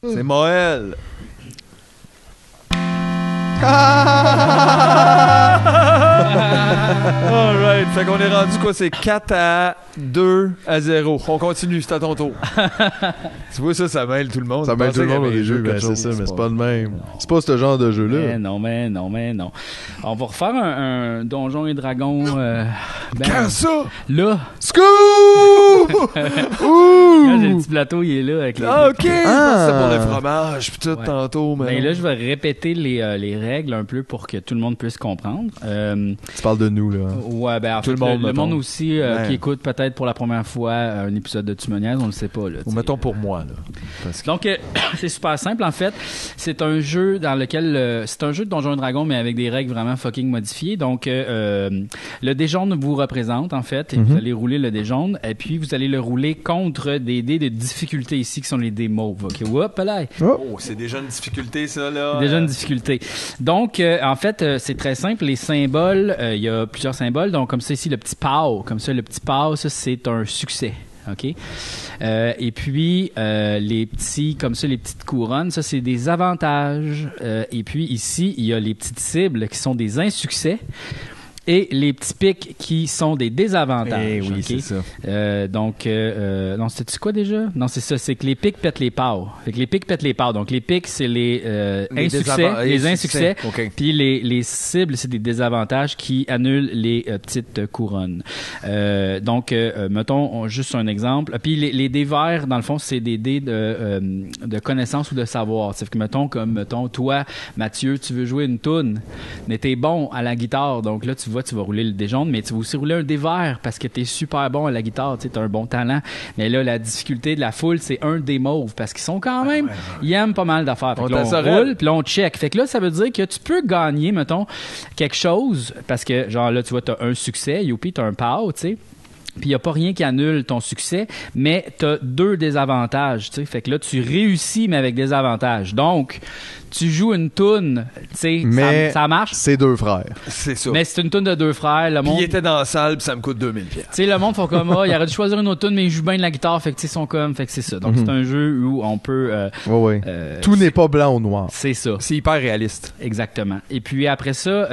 C'est Moël. Alright, fait qu'on est rendu quoi? C'est 4-2-0. On continue, c'est à ton tour. Tu vois, ça mêle tout le monde. Ça mêle tout le monde les jeux, ben c'est ça, mais c'est pas le même. C'est pas ce genre de jeu-là. Mais non. On va refaire un Donjons et Dragons. Quand ça? Là. Scoop! Quand j'ai le petit plateau, il est là avec les. Ah, ok! C'est pour le fromage, pis tout tantôt. Mais là, je vais répéter les règles un peu pour que tout le monde puisse comprendre. Tu parles de nous, là. Ouais, ben en tout fait, le monde mettons. aussi qui écoute peut-être pour la première fois un épisode de Tumoniaise, on le sait pas. Là, ou mettons pour moi, là. Parce que... Donc, c'est super simple, en fait. C'est un jeu dans lequel... c'est un jeu de Donjons et Dragons, mais avec des règles vraiment fucking modifiées. Donc, le dé jaune vous représente, en fait, et vous allez rouler le dé jaune, et puis vous allez le rouler contre des dés de difficulté ici, qui sont les dés mauves. OK, hop là. Oh, c'est déjà une difficulté, ça, là. Déjà une difficulté. Donc, en fait, c'est très simple. Les symboles, il y a plusieurs symboles. Donc, comme ça ici, le petit POW. Comme ça, le petit POW, ça, c'est un succès. OK? Et puis, les petits, comme ça, les petites couronnes, ça, c'est des avantages. Et puis, ici, il y a les petites cibles qui sont des insuccès. Et les petits pics qui sont des désavantages. Eh oui, okay? c'est ça. Donc, non, c'était quoi déjà? Non, c'est ça, c'est que les pics pètent les pâts. Fait que les pics pètent les pâts. Donc, les pics, c'est les insuccès, les insuccès. Okay. Puis les cibles, c'est des désavantages qui annulent les petites couronnes. Donc, mettons juste un exemple. Puis les dés verts, dans le fond, c'est des dés de connaissance ou de savoir. C'est que, mettons, toi, Mathieu, tu veux jouer une toune, mais t'es bon à la guitare. Donc là, tu vas rouler le dé jaune, mais tu vas aussi rouler un dé vert parce que t'es super bon à la guitare, tu as un bon talent. Mais là, la difficulté de la foule, c'est un dé mauve parce qu'ils sont quand même, ils aiment pas mal d'affaires. Fait que là, on roule, puis là, on check. Fait que là, ça veut dire que tu peux gagner, mettons, quelque chose parce que, genre là, tu vois, t'as un succès, youpi, t'as un POW, tu sais. Puis il n'y a pas rien qui annule ton succès, mais tu as 2 désavantages, tu sais. Fait que là, tu réussis, mais avec des avantages. Donc, tu joues une toune, tu sais, ça marche. C'est 2 frères. C'est ça. Mais c'est une toune de 2 frères. Le monde... Puis il était dans la salle, puis ça me coûte 2000$. Tu sais, le monde font comme, il aurait dû choisir une autre toune, mais il joue bien de la guitare, fait que, tu sais, ils sont comme, fait que c'est ça. Donc, c'est un jeu où on peut... Tout n'est pas blanc ou noir. C'est ça. C'est hyper réaliste. Exactement. Et puis après ça,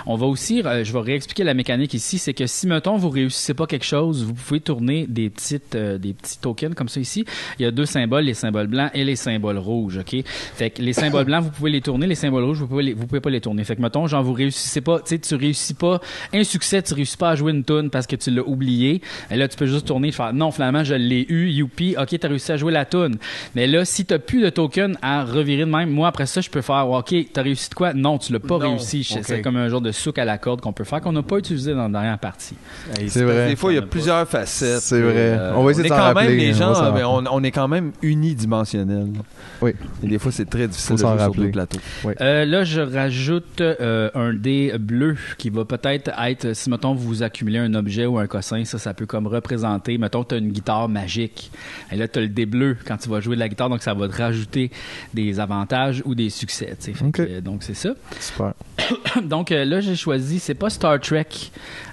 on va aussi, je vais réexpliquer la mécanique ici, c'est que si, mettons, vous réussissez pas quelque chose, vous pouvez tourner des petits tokens comme ça ici. Il y a 2 symboles, les symboles blancs et les symboles rouges, OK? Fait que les symboles blancs, vous pouvez les tourner, les symboles rouges, vous pouvez pas les tourner. Fait que, mettons, genre, vous réussissez pas, tu sais, tu réussis pas un succès, tu réussis pas à jouer une toune parce que tu l'as oublié. Et là, tu peux juste tourner et faire, non, finalement, je l'ai eu, youpi, OK, t'as réussi à jouer la toune. Mais là, si t'as plus de token à revirer de même, moi, après ça, je peux faire, OK, t'as réussi de quoi? Non, tu l'as pas réussi. Okay. C'est comme un genre de souk à la corde qu'on peut faire, qu'on n'a pas utilisé dans la dernière partie. C'est vrai. Des fois, il y a plusieurs facettes. C'est vrai. On va essayer de s'en rappeler. Les gens, on est quand même unidimensionnel. Oui. Et des fois, c'est très difficile de s'en jouer sur rappeler. deux plateaux. Oui. Là, je rajoute un dé bleu qui va peut-être être, si, mettons, vous accumulez un objet ou un cossin, ça peut comme représenter, mettons, tu as une guitare magique. Et là, tu as le dé bleu quand tu vas jouer de la guitare, donc ça va te rajouter des avantages ou des succès. Okay. Donc, c'est ça. Super. Donc, là, j'ai choisi, c'est pas Star Trek.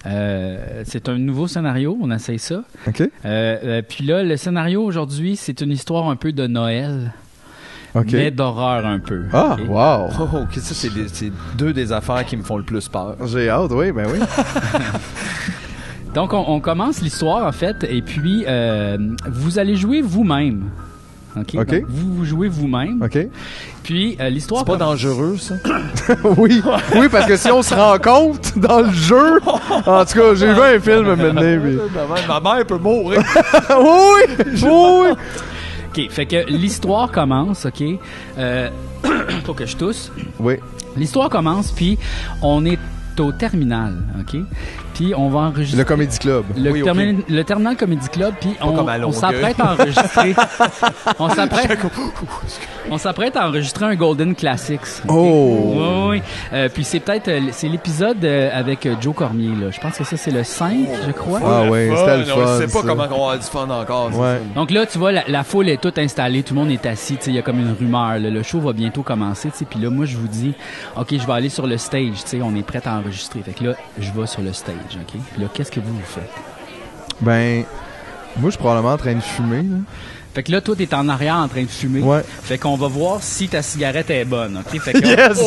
C'est un nouveau scénario, on essaye ça. OK. Puis là, le scénario aujourd'hui, c'est une histoire un peu de Noël. OK. Mais d'horreur un peu. Ah, okay? wow! Oh, OK, ça, c'est 2 des affaires qui me font le plus peur. J'ai hâte, oui, ben oui. Donc, on commence l'histoire, en fait, et puis, vous allez jouer vous-même. OK? OK. Donc, vous jouez vous-même. OK. Puis, l'histoire... C'est pas dangereux, ça? oui, parce que si on se rend compte dans le jeu... En tout cas, j'ai vu un film maintenant. Puis... Ma mère peut mourir. oui! OK, fait que l'histoire commence, OK? Faut que je tousse. Oui. L'histoire commence, puis on est au terminal, OK? Puis on va enregistrer... Le Comedy Club. Le Terminal Comedy Club, puis on s'apprête à enregistrer... on s'apprête à enregistrer un Golden Classics. Okay? Oh! Oui. Puis c'est peut-être... c'est l'épisode avec Joe Cormier, là. Je pense que ça, c'est le 5, je crois. Ah oui, c'était le fun. Je sais pas comment on va du fun encore. Ouais. Donc là, tu vois, la foule est toute installée, tout le monde est assis, il y a comme une rumeur, là. Le show va bientôt commencer, puis là, moi, je vous dis, OK, je vais aller sur le stage, on est prêt à enregistrer. Fait que là, je vais sur le stage, OK? Puis là, qu'est-ce que vous faites? Ben, moi, je suis probablement en train de fumer, là. Fait que là, toi, t'es en arrière en train de fumer. Ouais. Fait qu'on va voir si ta cigarette est bonne, OK? Fait que, Yes!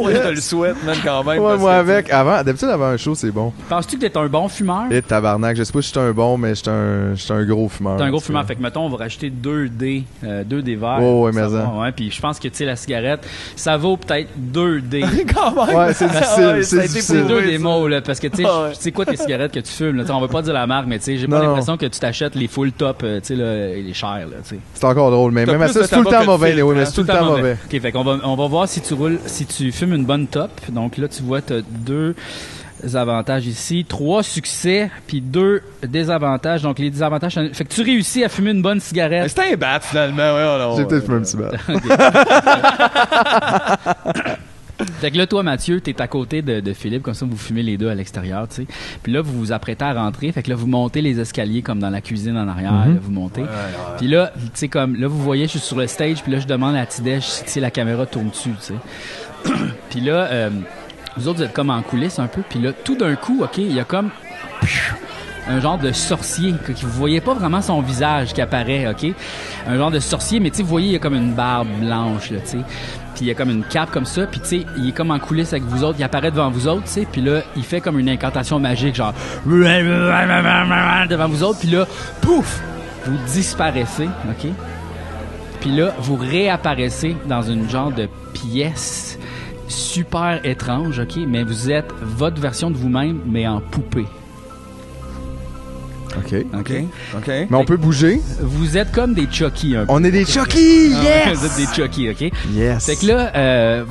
Ouais, je te le souhaite, même, quand même. Ouais, parce moi que, avec. D'habitude, avant un show, c'est bon. penses-tu que t'es un bon fumeur? Et tabarnak, je sais pas si j'étais un bon, mais j'étais un gros fumeur. T'es un gros fumeur. Fait que, mettons, on va racheter 2 dés verts. Oh, ouais, mais Ça ça. va, ouais. Puis je pense que, tu sais, la cigarette, ça vaut peut-être 2 dés. quand même. Ouais, c'est difficile, Ouais, c'est ça a été difficile. C'est prouvé, 2 des ça. mots, là, parce que, tu sais, Ouais. tu sais quoi tes cigarettes que tu fumes, là, on va pas dire la marque, mais tu sais, j'ai pas Non, l'impression que tu t'achètes les full top, tu sais, là, les chers, là, tu sais. C'est encore drôle, mais T'as même à plus ça, de c'est tout le tabac temps que de mauvais, filtre, oui, mais hein. c'est tout le temps mauvais. OK, fait qu'on on va voir si tu fumes une bonne top. Donc là, tu vois, t'as 2 avantages ici, 3 succès, puis 2 désavantages. Donc les désavantages, fait que tu réussis à fumer une bonne Mais cigarette. c'était un bat, finalement. Ouais, non, J'ai peut-être fumé un petit bat. Fait que là, toi, Mathieu, t'es à côté de Philippe, comme ça, vous fumez les deux à l'extérieur, tu sais. Puis là, vous vous apprêtez à rentrer. Fait que là, vous montez les escaliers comme dans la cuisine en arrière. Là, vous montez. Puis là, tu sais, comme, là, vous voyez, je suis sur le stage. Puis là, je demande à Tidej si la caméra tourne dessus, tu sais. Puis là, vous autres, vous êtes comme en coulisses un peu. Puis là, tout d'un coup, OK, il y a comme un genre de sorcier que vous voyez pas vraiment son visage qui apparaît, OK? Un genre de sorcier, mais tu sais, vous voyez, il y a comme une barbe blanche, là, tu sais. Puis il y a comme une cape comme ça, puis tu sais, il est comme en coulisses avec vous autres, il apparaît devant vous autres, tu sais, puis là, il fait comme une incantation magique, genre devant vous autres, puis là, pouf, vous disparaissez, OK? Puis là, vous réapparaissez dans une genre de pièce super étrange, OK? Mais vous êtes votre version de vous-même, mais en poupée. OK. OK. Mais on peut bouger. Vous êtes comme des Chucky un peu. On est des Chucky! Ah ouais, vous Yes! êtes des Chucky, OK? Yes! Fait que là,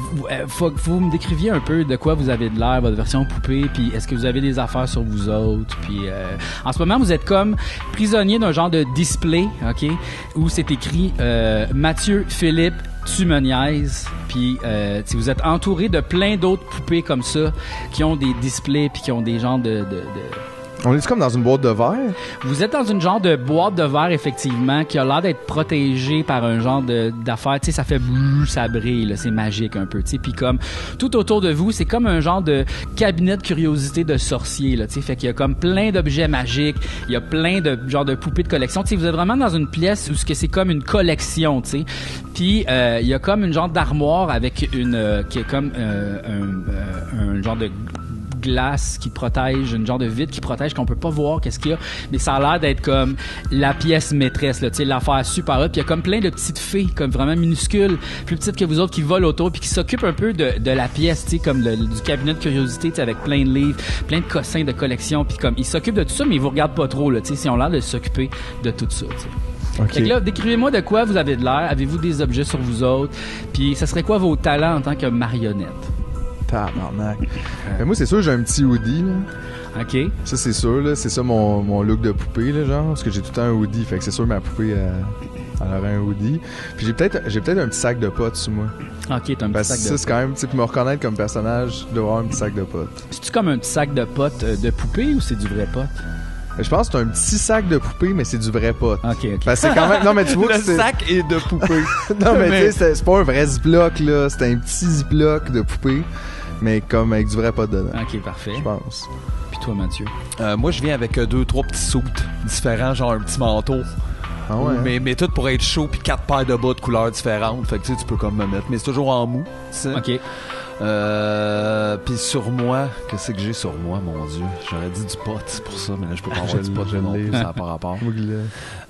faut que vous me décriviez un peu de quoi vous avez de l'air, votre version poupée, puis est-ce que vous avez des affaires sur vous autres, puis en ce moment, vous êtes comme prisonnier d'un genre de display, OK? Où c'est écrit Mathieu, Philippe, tu me niaises, puis vous êtes entouré de plein d'autres poupées comme ça qui ont des displays puis qui ont des genres de On est comme dans une boîte de verre? Vous êtes dans une genre de boîte de verre, effectivement, qui a l'air d'être protégée par un genre d'affaire. Tu sais, ça fait bleu, ça brille, là, c'est magique un peu, tu sais. Puis comme, tout autour de vous, c'est comme un genre de cabinet de curiosité de sorcier, là, tu sais. Fait qu'il y a comme plein d'objets magiques, il y a plein de genre de poupées de collection. Tu sais, vous êtes vraiment dans une pièce où c'est comme une collection, tu sais. Puis, il y a comme une genre d'armoire avec une, qui est comme un genre de glace qui protège, une genre de vitre qui protège qu'on peut pas voir qu'est-ce qu'il y a, mais ça a l'air d'être comme la pièce maîtresse, là, tu sais, l'affaire super haute, puis il y a comme plein de petites fées, comme vraiment minuscules, plus petites que vous autres, qui volent autour, puis qui s'occupent un peu de la pièce, tu sais, comme du cabinet de curiosité, tu sais, avec plein de livres, plein de cossins de collection, puis comme, ils s'occupent de tout ça, mais ils vous regardent pas trop, là, tu sais, ils ont l'air de s'occuper de tout ça, tu sais. OK. Fait que là, décrivez-moi de quoi vous avez de l'air, avez-vous des objets sur vous autres, puis ça serait quoi vos talents en tant que marionnette? Tabarnak. Mais moi, c'est sûr, j'ai un petit hoodie, là. OK. Ça, c'est sûr, là. C'est ça mon look de poupée, là, genre. Parce que j'ai tout le temps un hoodie. Fait que c'est sûr, ma poupée, elle aurait un hoodie. Puis j'ai peut-être un petit sac de potes sur moi. OK, t'as un petit Parce sac que de ça, c'est quand même, tu sais, pour me reconnaître comme personnage, de avoir un petit sac de potes. C'est-tu comme un petit sac de potes de poupée ou c'est du vrai pote? Je pense que c'est un petit sac de poupée, mais c'est du vrai pote. OK, OK. Parce que c'est quand même. Non, mais tu vois Le que c'est. sac est de poupée. Non, mais tu sais, c'est pas un vrai Ziploc, là. C'est un petit Ziploc de poupée, mais comme avec du vrai pote dedans. OK, parfait. Je pense. Puis toi, Mathieu? Moi, je viens avec 2-3 petits suits différents, genre un petit manteau. Ah ouais. hein? Mais tout pour être chaud, puis 4 paires de bas de couleurs différentes. Fait que tu sais, tu peux comme me mettre. Mais c'est toujours en mou. Tu sais. OK. Puis sur moi, qu'est-ce que j'ai sur moi, mon Dieu? J'aurais dit du pot, c'est pour ça, mais là, je peux pas avoir du pot je non l'ai. plus, ça n'a pas rapport.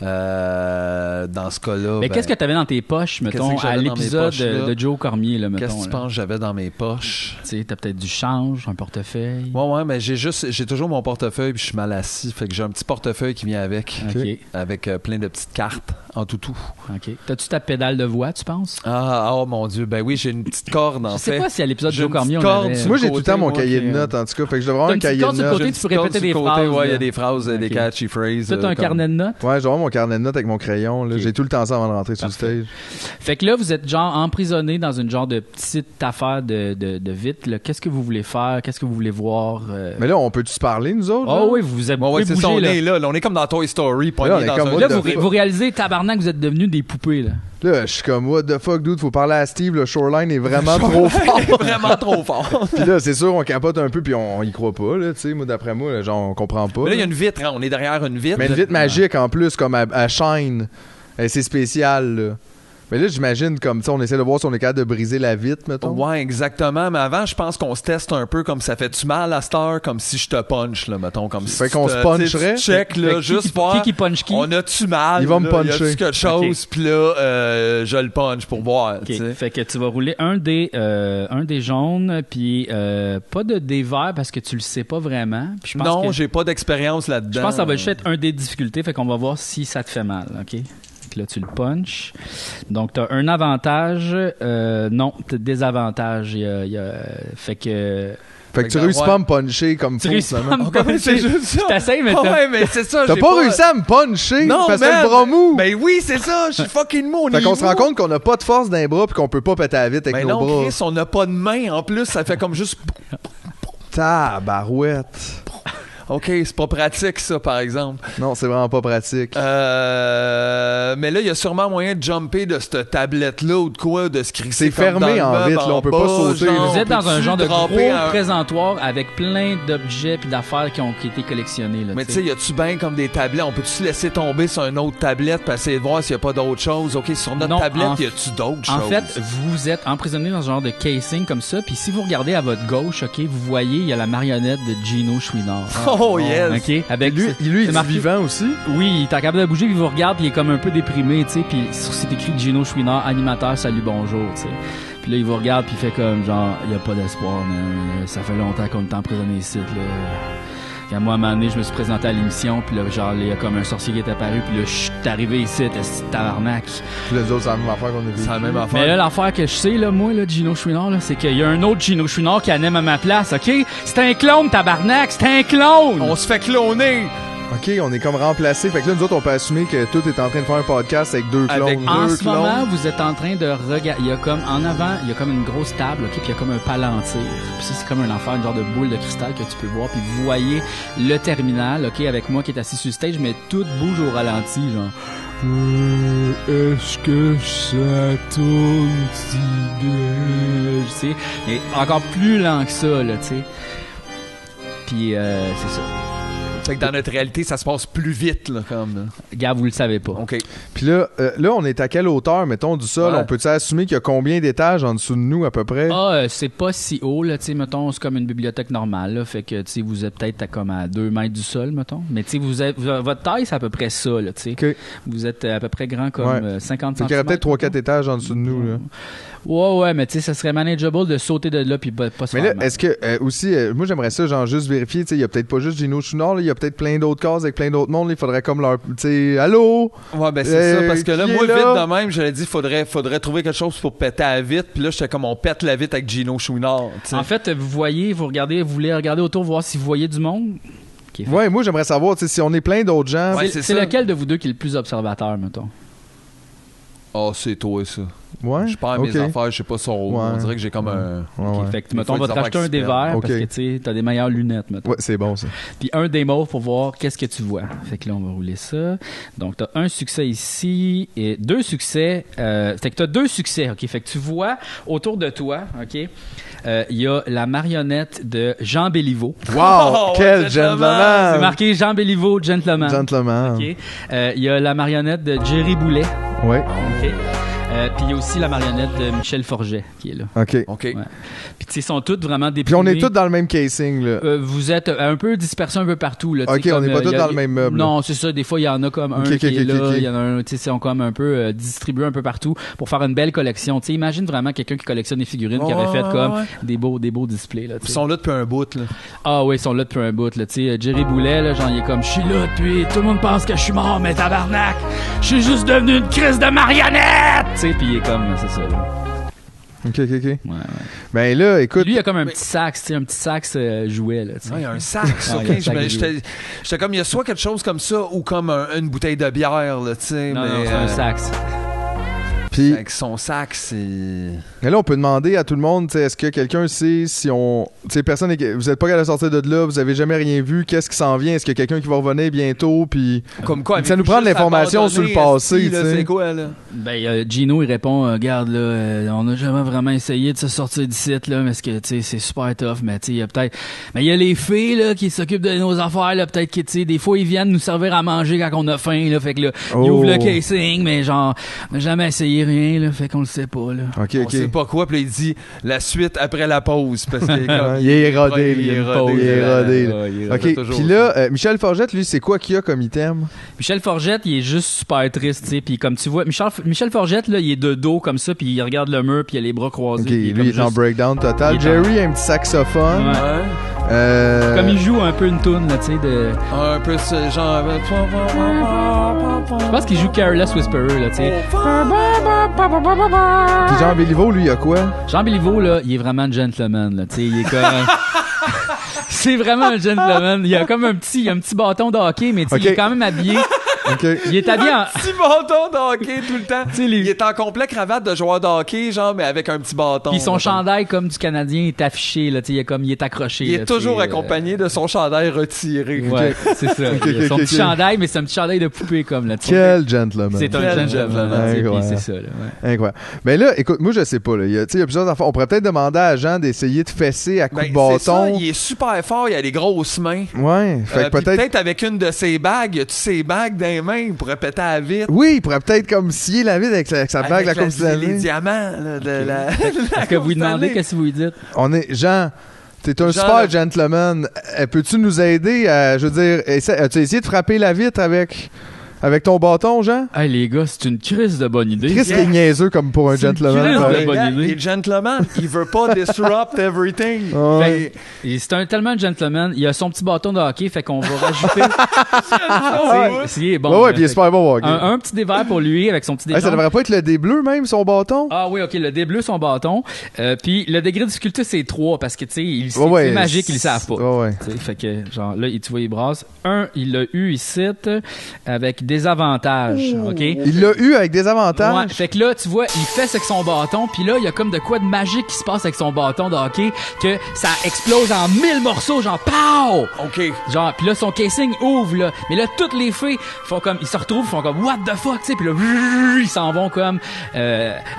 Dans ce cas-là. Mais qu'est-ce que t'avais dans tes poches, mettons, qu'est-ce que à j'avais dans mes l'épisode poches, là? de Joe Cormier, là, mettons? Qu'est-ce que tu là? penses que j'avais dans mes poches? Tu sais, t'as peut-être du change, un portefeuille. Ouais, mais j'ai toujours mon portefeuille, puis je suis mal assis. Fait que j'ai un petit portefeuille qui vient avec. OK. Avec plein de petites cartes en toutou. OK. T'as-tu ta pédale de voix, tu penses? Oh mon Dieu, ben oui, j'ai une petite corde en Je fait. sais pas si à l'épisode de J'ai Joe une Cormier, on petite corde avait... sur Moi, j'ai tout le côté, temps mon moi, cahier qui, de notes, en tout cas. Fait que je devrais avoir T'as un une petite cahier de corde sur le notes. côté, tu peux répéter des phrases. Ouais, il y là. a des phrases, Ok. des catchy phrases. T'as un comme- carnet de notes? Ouais, je dois avoir mon carnet de notes avec mon crayon. Là. Ok. J'ai tout le temps ça avant de rentrer sur le Parfait. stage. Fait que là, vous êtes genre emprisonné dans une genre de petite affaire de vitre. Là. Qu'est-ce que vous voulez faire? Qu'est-ce que vous voulez voir? Mais là, on peut-tu se parler, nous autres? Oh là? oui, vous êtes Ouais, c'est ça, on bougé, là. est là. On est comme dans Toy Story, pogné on est dans comme un... what Là, the vous, fuck? vous réalisez, tabarnak, vous êtes devenus des poupées, là. Là, je suis comme, what the fuck, dude, faut parler à Steve, le shoreline est vraiment trop fort. vraiment trop fort. Puis là, c'est sûr, on capote un peu, puis on y croit pas, là, tu sais, moi, d'après moi, là, genre, on comprend pas. Mais là, il y a là. une vitre, hein, on est derrière une vitre. Mais une vitre magique, en plus, comme à shine. C'est spécial, là. Mais là, j'imagine, comme ça, on essaie de voir si on est capable de briser la vitre, mettons. Ouais, exactement. Mais avant, je pense qu'on se teste un peu comme ça fait-tu mal à cette heure, comme si je te punch, là, mettons. Comme Fait si qu'on se puncherait. Tu check, là, juste voir. Qui punch qui? On a-tu mal? Il va me là, puncher. Y a-tu quelque chose? Puis là, je le punch pour voir. Okay. Fait que tu vas rouler un dé jaunes, puis pas de dé vert parce que tu le sais pas vraiment. Puis je pense non, que j'ai pas d'expérience là-dedans. je pense que ça va juste être un dé de difficulté, fait qu'on va voir si ça te fait mal, OK? Puis là, tu le punches. Donc, tu as un avantage. Non, tu as désavantage. Fait que tu réussis pas à me puncher comme tu faux, réussis pas à finalement. me puncher. c'est juste ça. Je t'essaye, mais Ouais, mais c'est ça. T'as j'ai pas réussi à me puncher parce que t'as le bras mou. Ben oui, c'est ça. Je suis fucking mou. Fait qu'on se rend compte qu'on a pas de force dans les bras pis qu'on peut pas péter à vite avec Ben nos non, bras. Chris, on n'a pas de main. En plus, ça fait comme juste... Tabarouette. OK, c'est pas pratique, ça, par exemple. Non, c'est vraiment pas pratique. Mais là, il y a sûrement moyen de jumper de cette tablette-là ou de quoi, de se crisser C'est fermé en vitre, là, on peut pas sauter. Vous êtes dans un genre de gros un... présentoir avec plein d'objets puis d'affaires qui ont été collectionnés. Là, mais tu sais, y a-tu bien comme des tablettes? On peut-tu laisser tomber sur une autre tablette pour essayer de voir s'il y a pas d'autres choses? OK, sur notre tablette, y a-tu d'autres choses? En fait, vous êtes emprisonné dans un genre de casing comme ça, puis si vous regardez à votre gauche, OK, vous voyez, il y a la marionnette de Gino Chouinard. Oh yes! OK, avec lui, il est marqué... vivant aussi? Oui, il est capable de bouger, puis il vous regarde, puis il est comme un peu déprimé, tu sais, puis c'est écrit Gino Chouinard, animateur, salut, bonjour, tu sais. Puis là, il vous regarde, puis il fait comme, genre, il y a pas d'espoir, man. Ça fait longtemps qu'on est emprisonné ici, là. Quand moi, à un moment donné, je me suis présenté à l'émission, puis là, genre, il y a comme un sorcier qui est apparu, puis là, je suis arrivé ici, t'es tabarnak. Puis les autres, c'est la même affaire qu'on a vu. C'est la même affaire. Mais là, l'affaire que je sais, là, moi, là, Gino Chouinard, là, c'est qu'il y a un autre Gino Chouinard qui anime à ma place, OK? C'est un clone, tabarnak! C'est un clone! On se fait cloner! OK, on est comme remplacé. Fait que là, nous autres, on peut assumer que tout est en train de faire un podcast avec deux clones. Avec En deux ce clones. moment, vous êtes en train de regarder. Il y a comme en avant, il y a comme une grosse table, ok, puis il y a comme un palantir. Puis ça, c'est comme un enfer, une genre de boule de cristal que tu peux voir. Puis vous voyez le terminal, ok, avec moi qui est assis sur le stage, mais tout bouge au ralenti, genre. Est-ce que ça tourne si bien? Tu sais, mais encore plus lent que ça, là, tu sais. Puis c'est ça. Fait que dans notre réalité, ça se passe plus vite, là, comme. Là. Gars, vous le savez pas. OK. Puis là, on est à quelle hauteur, mettons, du sol? Ouais. On peut-tu assumer qu'il y a combien d'étages en dessous de nous, à peu près? C'est pas si haut, là, tu sais, mettons, c'est comme une bibliothèque normale, là, fait que, tu sais, vous êtes peut-être comme à 2 mètres du sol, mettons, mais tu sais, votre taille, c'est à peu près ça, là, tu sais. OK. Vous êtes à peu près grand comme 50 Fait cm. qu'il y aurait peut-être 3-4 étages en dessous de nous, là. Ouais, mais tu sais, ça serait manageable de sauter de là puis pas se Mais faire là, mal. est-ce que, aussi, moi, j'aimerais ça, genre, juste vérifier, tu sais, il y a peut-être pas juste Gino Chouinard, là, il y a peut-être plein d'autres cases avec plein d'autres mondes, là, il faudrait comme leur, tu sais, allô? Ouais, ben c'est ça, parce que là, qui moi, est là? vite de même, j'avais dit, faudrait trouver quelque chose pour péter à la vitre, puis là, j'étais comme, on pète la vitre avec Gino Chouinard, tu sais. En fait, vous voyez, vous voulez regarder autour, voir si vous voyez du monde. Okay, fait. Ouais, moi, j'aimerais savoir, tu sais, si on est plein d'autres gens. Ouais, c'est c'est ça. lequel de vous deux qui est le plus observateur, mettons? Oh, c'est toi, ça. Ouais. Je perds Ok. mes affaires, je sais pas son haut. Ouais. On dirait que j'ai comme un... Ouais, ouais. Fait que, Des mettons, on fois, va te des racheter un affaires des qui se verts perdent. parce Ok. que, tu sais, t'as des meilleures lunettes, mettons. Ouais, c'est bon, ça. Puis un des mauves pour voir qu'est-ce que tu vois. Fait que là, on va rouler ça. Donc, t'as un succès ici et 2 succès. Fait que t'as 2 succès, OK? Fait que tu vois autour de toi, OK? Il y a la marionnette de Jean Béliveau. Wow! Oh, Quel ouais, gentleman! C'est marqué Jean Béliveau, gentleman. Gentleman. OK? Il y a la marionnette de Jerry Boulet. Ouais. OK? Puis il y a aussi la marionnette de Michel Forget qui est là. OK. OK. Ouais. Puis tu sais, ils sont toutes vraiment Puis déprimés. on est tous dans le même casing, là. Vous êtes un peu dispersés un peu partout. Là, tu sais, OK, on comme, n'est pas tous y a- dans le même meuble. Non, c'est ça. Des fois, il y en a comme un Ok, qui est ok, là. ok. Il y en a un, tu sais, ils sont comme un peu distribués un peu partout pour faire une belle collection. Tu sais, imagine vraiment quelqu'un qui collectionne des figurines qui avait fait comme ouais. des beaux displays. Là, tu Ils sais. sont là depuis un bout, là. Ah oui, ils sont là depuis un bout. Là, tu sais, Jerry Boulet, là, genre, il est comme, je suis là depuis, tout le monde pense que je suis mort, mais tabarnak, je suis juste devenu une crise de marionnette! Tu sais, puis il est comme, c'est ça. Là. OK. Ouais. Ben là, écoute. Lui, il a comme un petit sax, tu sais, un petit sax jouet. Là, tu sais. Ouais, il y a un sax, Ah, OK? il y a un sac de J'étais comme, il y a soit quelque chose comme ça ou comme une bouteille de bière, là, tu sais. Non, mais, non, c'est un sax. Puis Puis, avec son sac, c'est... Mais là, on peut demander à tout le monde, est-ce que quelqu'un sait si on... personne vous êtes pas capable de sortir de là, vous avez jamais rien vu, qu'est-ce qui s'en vient, est-ce qu'il y a quelqu'un qui va revenir bientôt, puis... Comme quoi, ça nous prend de l'information sur le passé, tu sais. C'est quoi, là? Ben, Gino, il répond, regarde, là, on n'a jamais vraiment essayé de se sortir d'ici, là, mais que, tu sais, c'est super tough, mais tu sais, il y a peut-être... Mais il y a les filles, là, qui s'occupent de nos affaires, là, peut-être que, tu sais, des fois, ils viennent nous servir à manger quand on a faim, là, fait que là, ils ouvrent le casing, mais genre, on n'a jamais essayé rien, là, fait qu'on le sait pas, là. On sait pas quoi, puis il dit la suite après la pause, parce que il est érodé, il est érodé. OK, puis là, Michel Forgette, lui, c'est quoi qu'il y a comme item? Michel Forgette, il est juste super triste, tu sais, puis comme tu vois, Michel Forgette, là, il est de dos comme ça, puis il regarde le mur, puis il a les bras croisés. OK, lui, il est en breakdown total. Jerry a un petit saxophone. Ouais. Comme il joue un peu une toune, là, tu sais, de... Un peu ce genre... Je pense qu'il joue Careless Whisperer, là, tu sais. Puis Jean Béliveau, lui, il a quoi? Jean Béliveau, là, il est vraiment un gentleman, là, tu sais, il est comme... C'est vraiment un gentleman. Il a comme un petit bâton de hockey, mais il est quand même habillé. Okay. Il est habillé en... Un petit bâton de hockey tout le temps. Il est en complet cravate de joueur de hockey, genre, mais avec un petit bâton. Puis son chandail, comme du Canadien, est affiché, là, il est accroché. Il est toujours accompagné de son chandail retiré. Ouais, c'est ça. Il a son petit chandail, mais c'est un petit chandail de poupée, comme, là. Quel gentleman. C'est un gentleman. C'est ça, là. Ouais. Incroyable. Mais là, écoute, moi, je sais pas, là. Il y a plusieurs affaires. On pourrait peut-être demander à Jean d'essayer de fesser à coups de bâton. Ça, il est super fort, il a des grosses mains. Ouais. Fait que peut-être avec une de ses bagues, tu sais, ses bagues dans les mains, il pourrait péter à la vitre. Oui, il pourrait peut-être comme scier la vitre avec sa bague, la coupe de la les diamants là, de la. Est-ce que vous lui demandez qu'est-ce que vous lui dites? Jean, t'es un super gentleman. Peux-tu nous aider à, je veux dire, as-tu essayé de frapper la vitre avec ton bâton, Jean? Hey, les gars, c'est une crise de bonne idée. Chris qui est niaiseux comme pour un gentleman. Il est gentleman, il veut pas disrupt everything. Ouais. C'est tellement un gentleman, il a son petit bâton de hockey, fait qu'on va rajouter... c'est bon. Ouais, puis il est super bon. Un petit dévers pour lui avec son petit déjeuner. Ça devrait pas être le dé bleu même, son bâton? Ah oui, ok, le dé bleu, son bâton. Puis le degré de difficulté, c'est 3 parce que, tu sais, c'est magique, ils le savent pas. Ouais. Fait que, genre, là, tu vois, il brasse. Il l'a eu ici avec des avantages, ok? Il l'a eu avec des avantages? Ouais, fait que là, tu vois, il fesse avec son bâton, puis là, il y a comme de quoi de magique qui se passe avec son bâton de hockey, que ça explose en 1000 morceaux, genre, pow! OK. Genre, puis là, son casing ouvre, là. Mais là, toutes les filles font comme, ils se retrouvent, font comme, what the fuck, tu sais, puis là, ils s'en vont comme,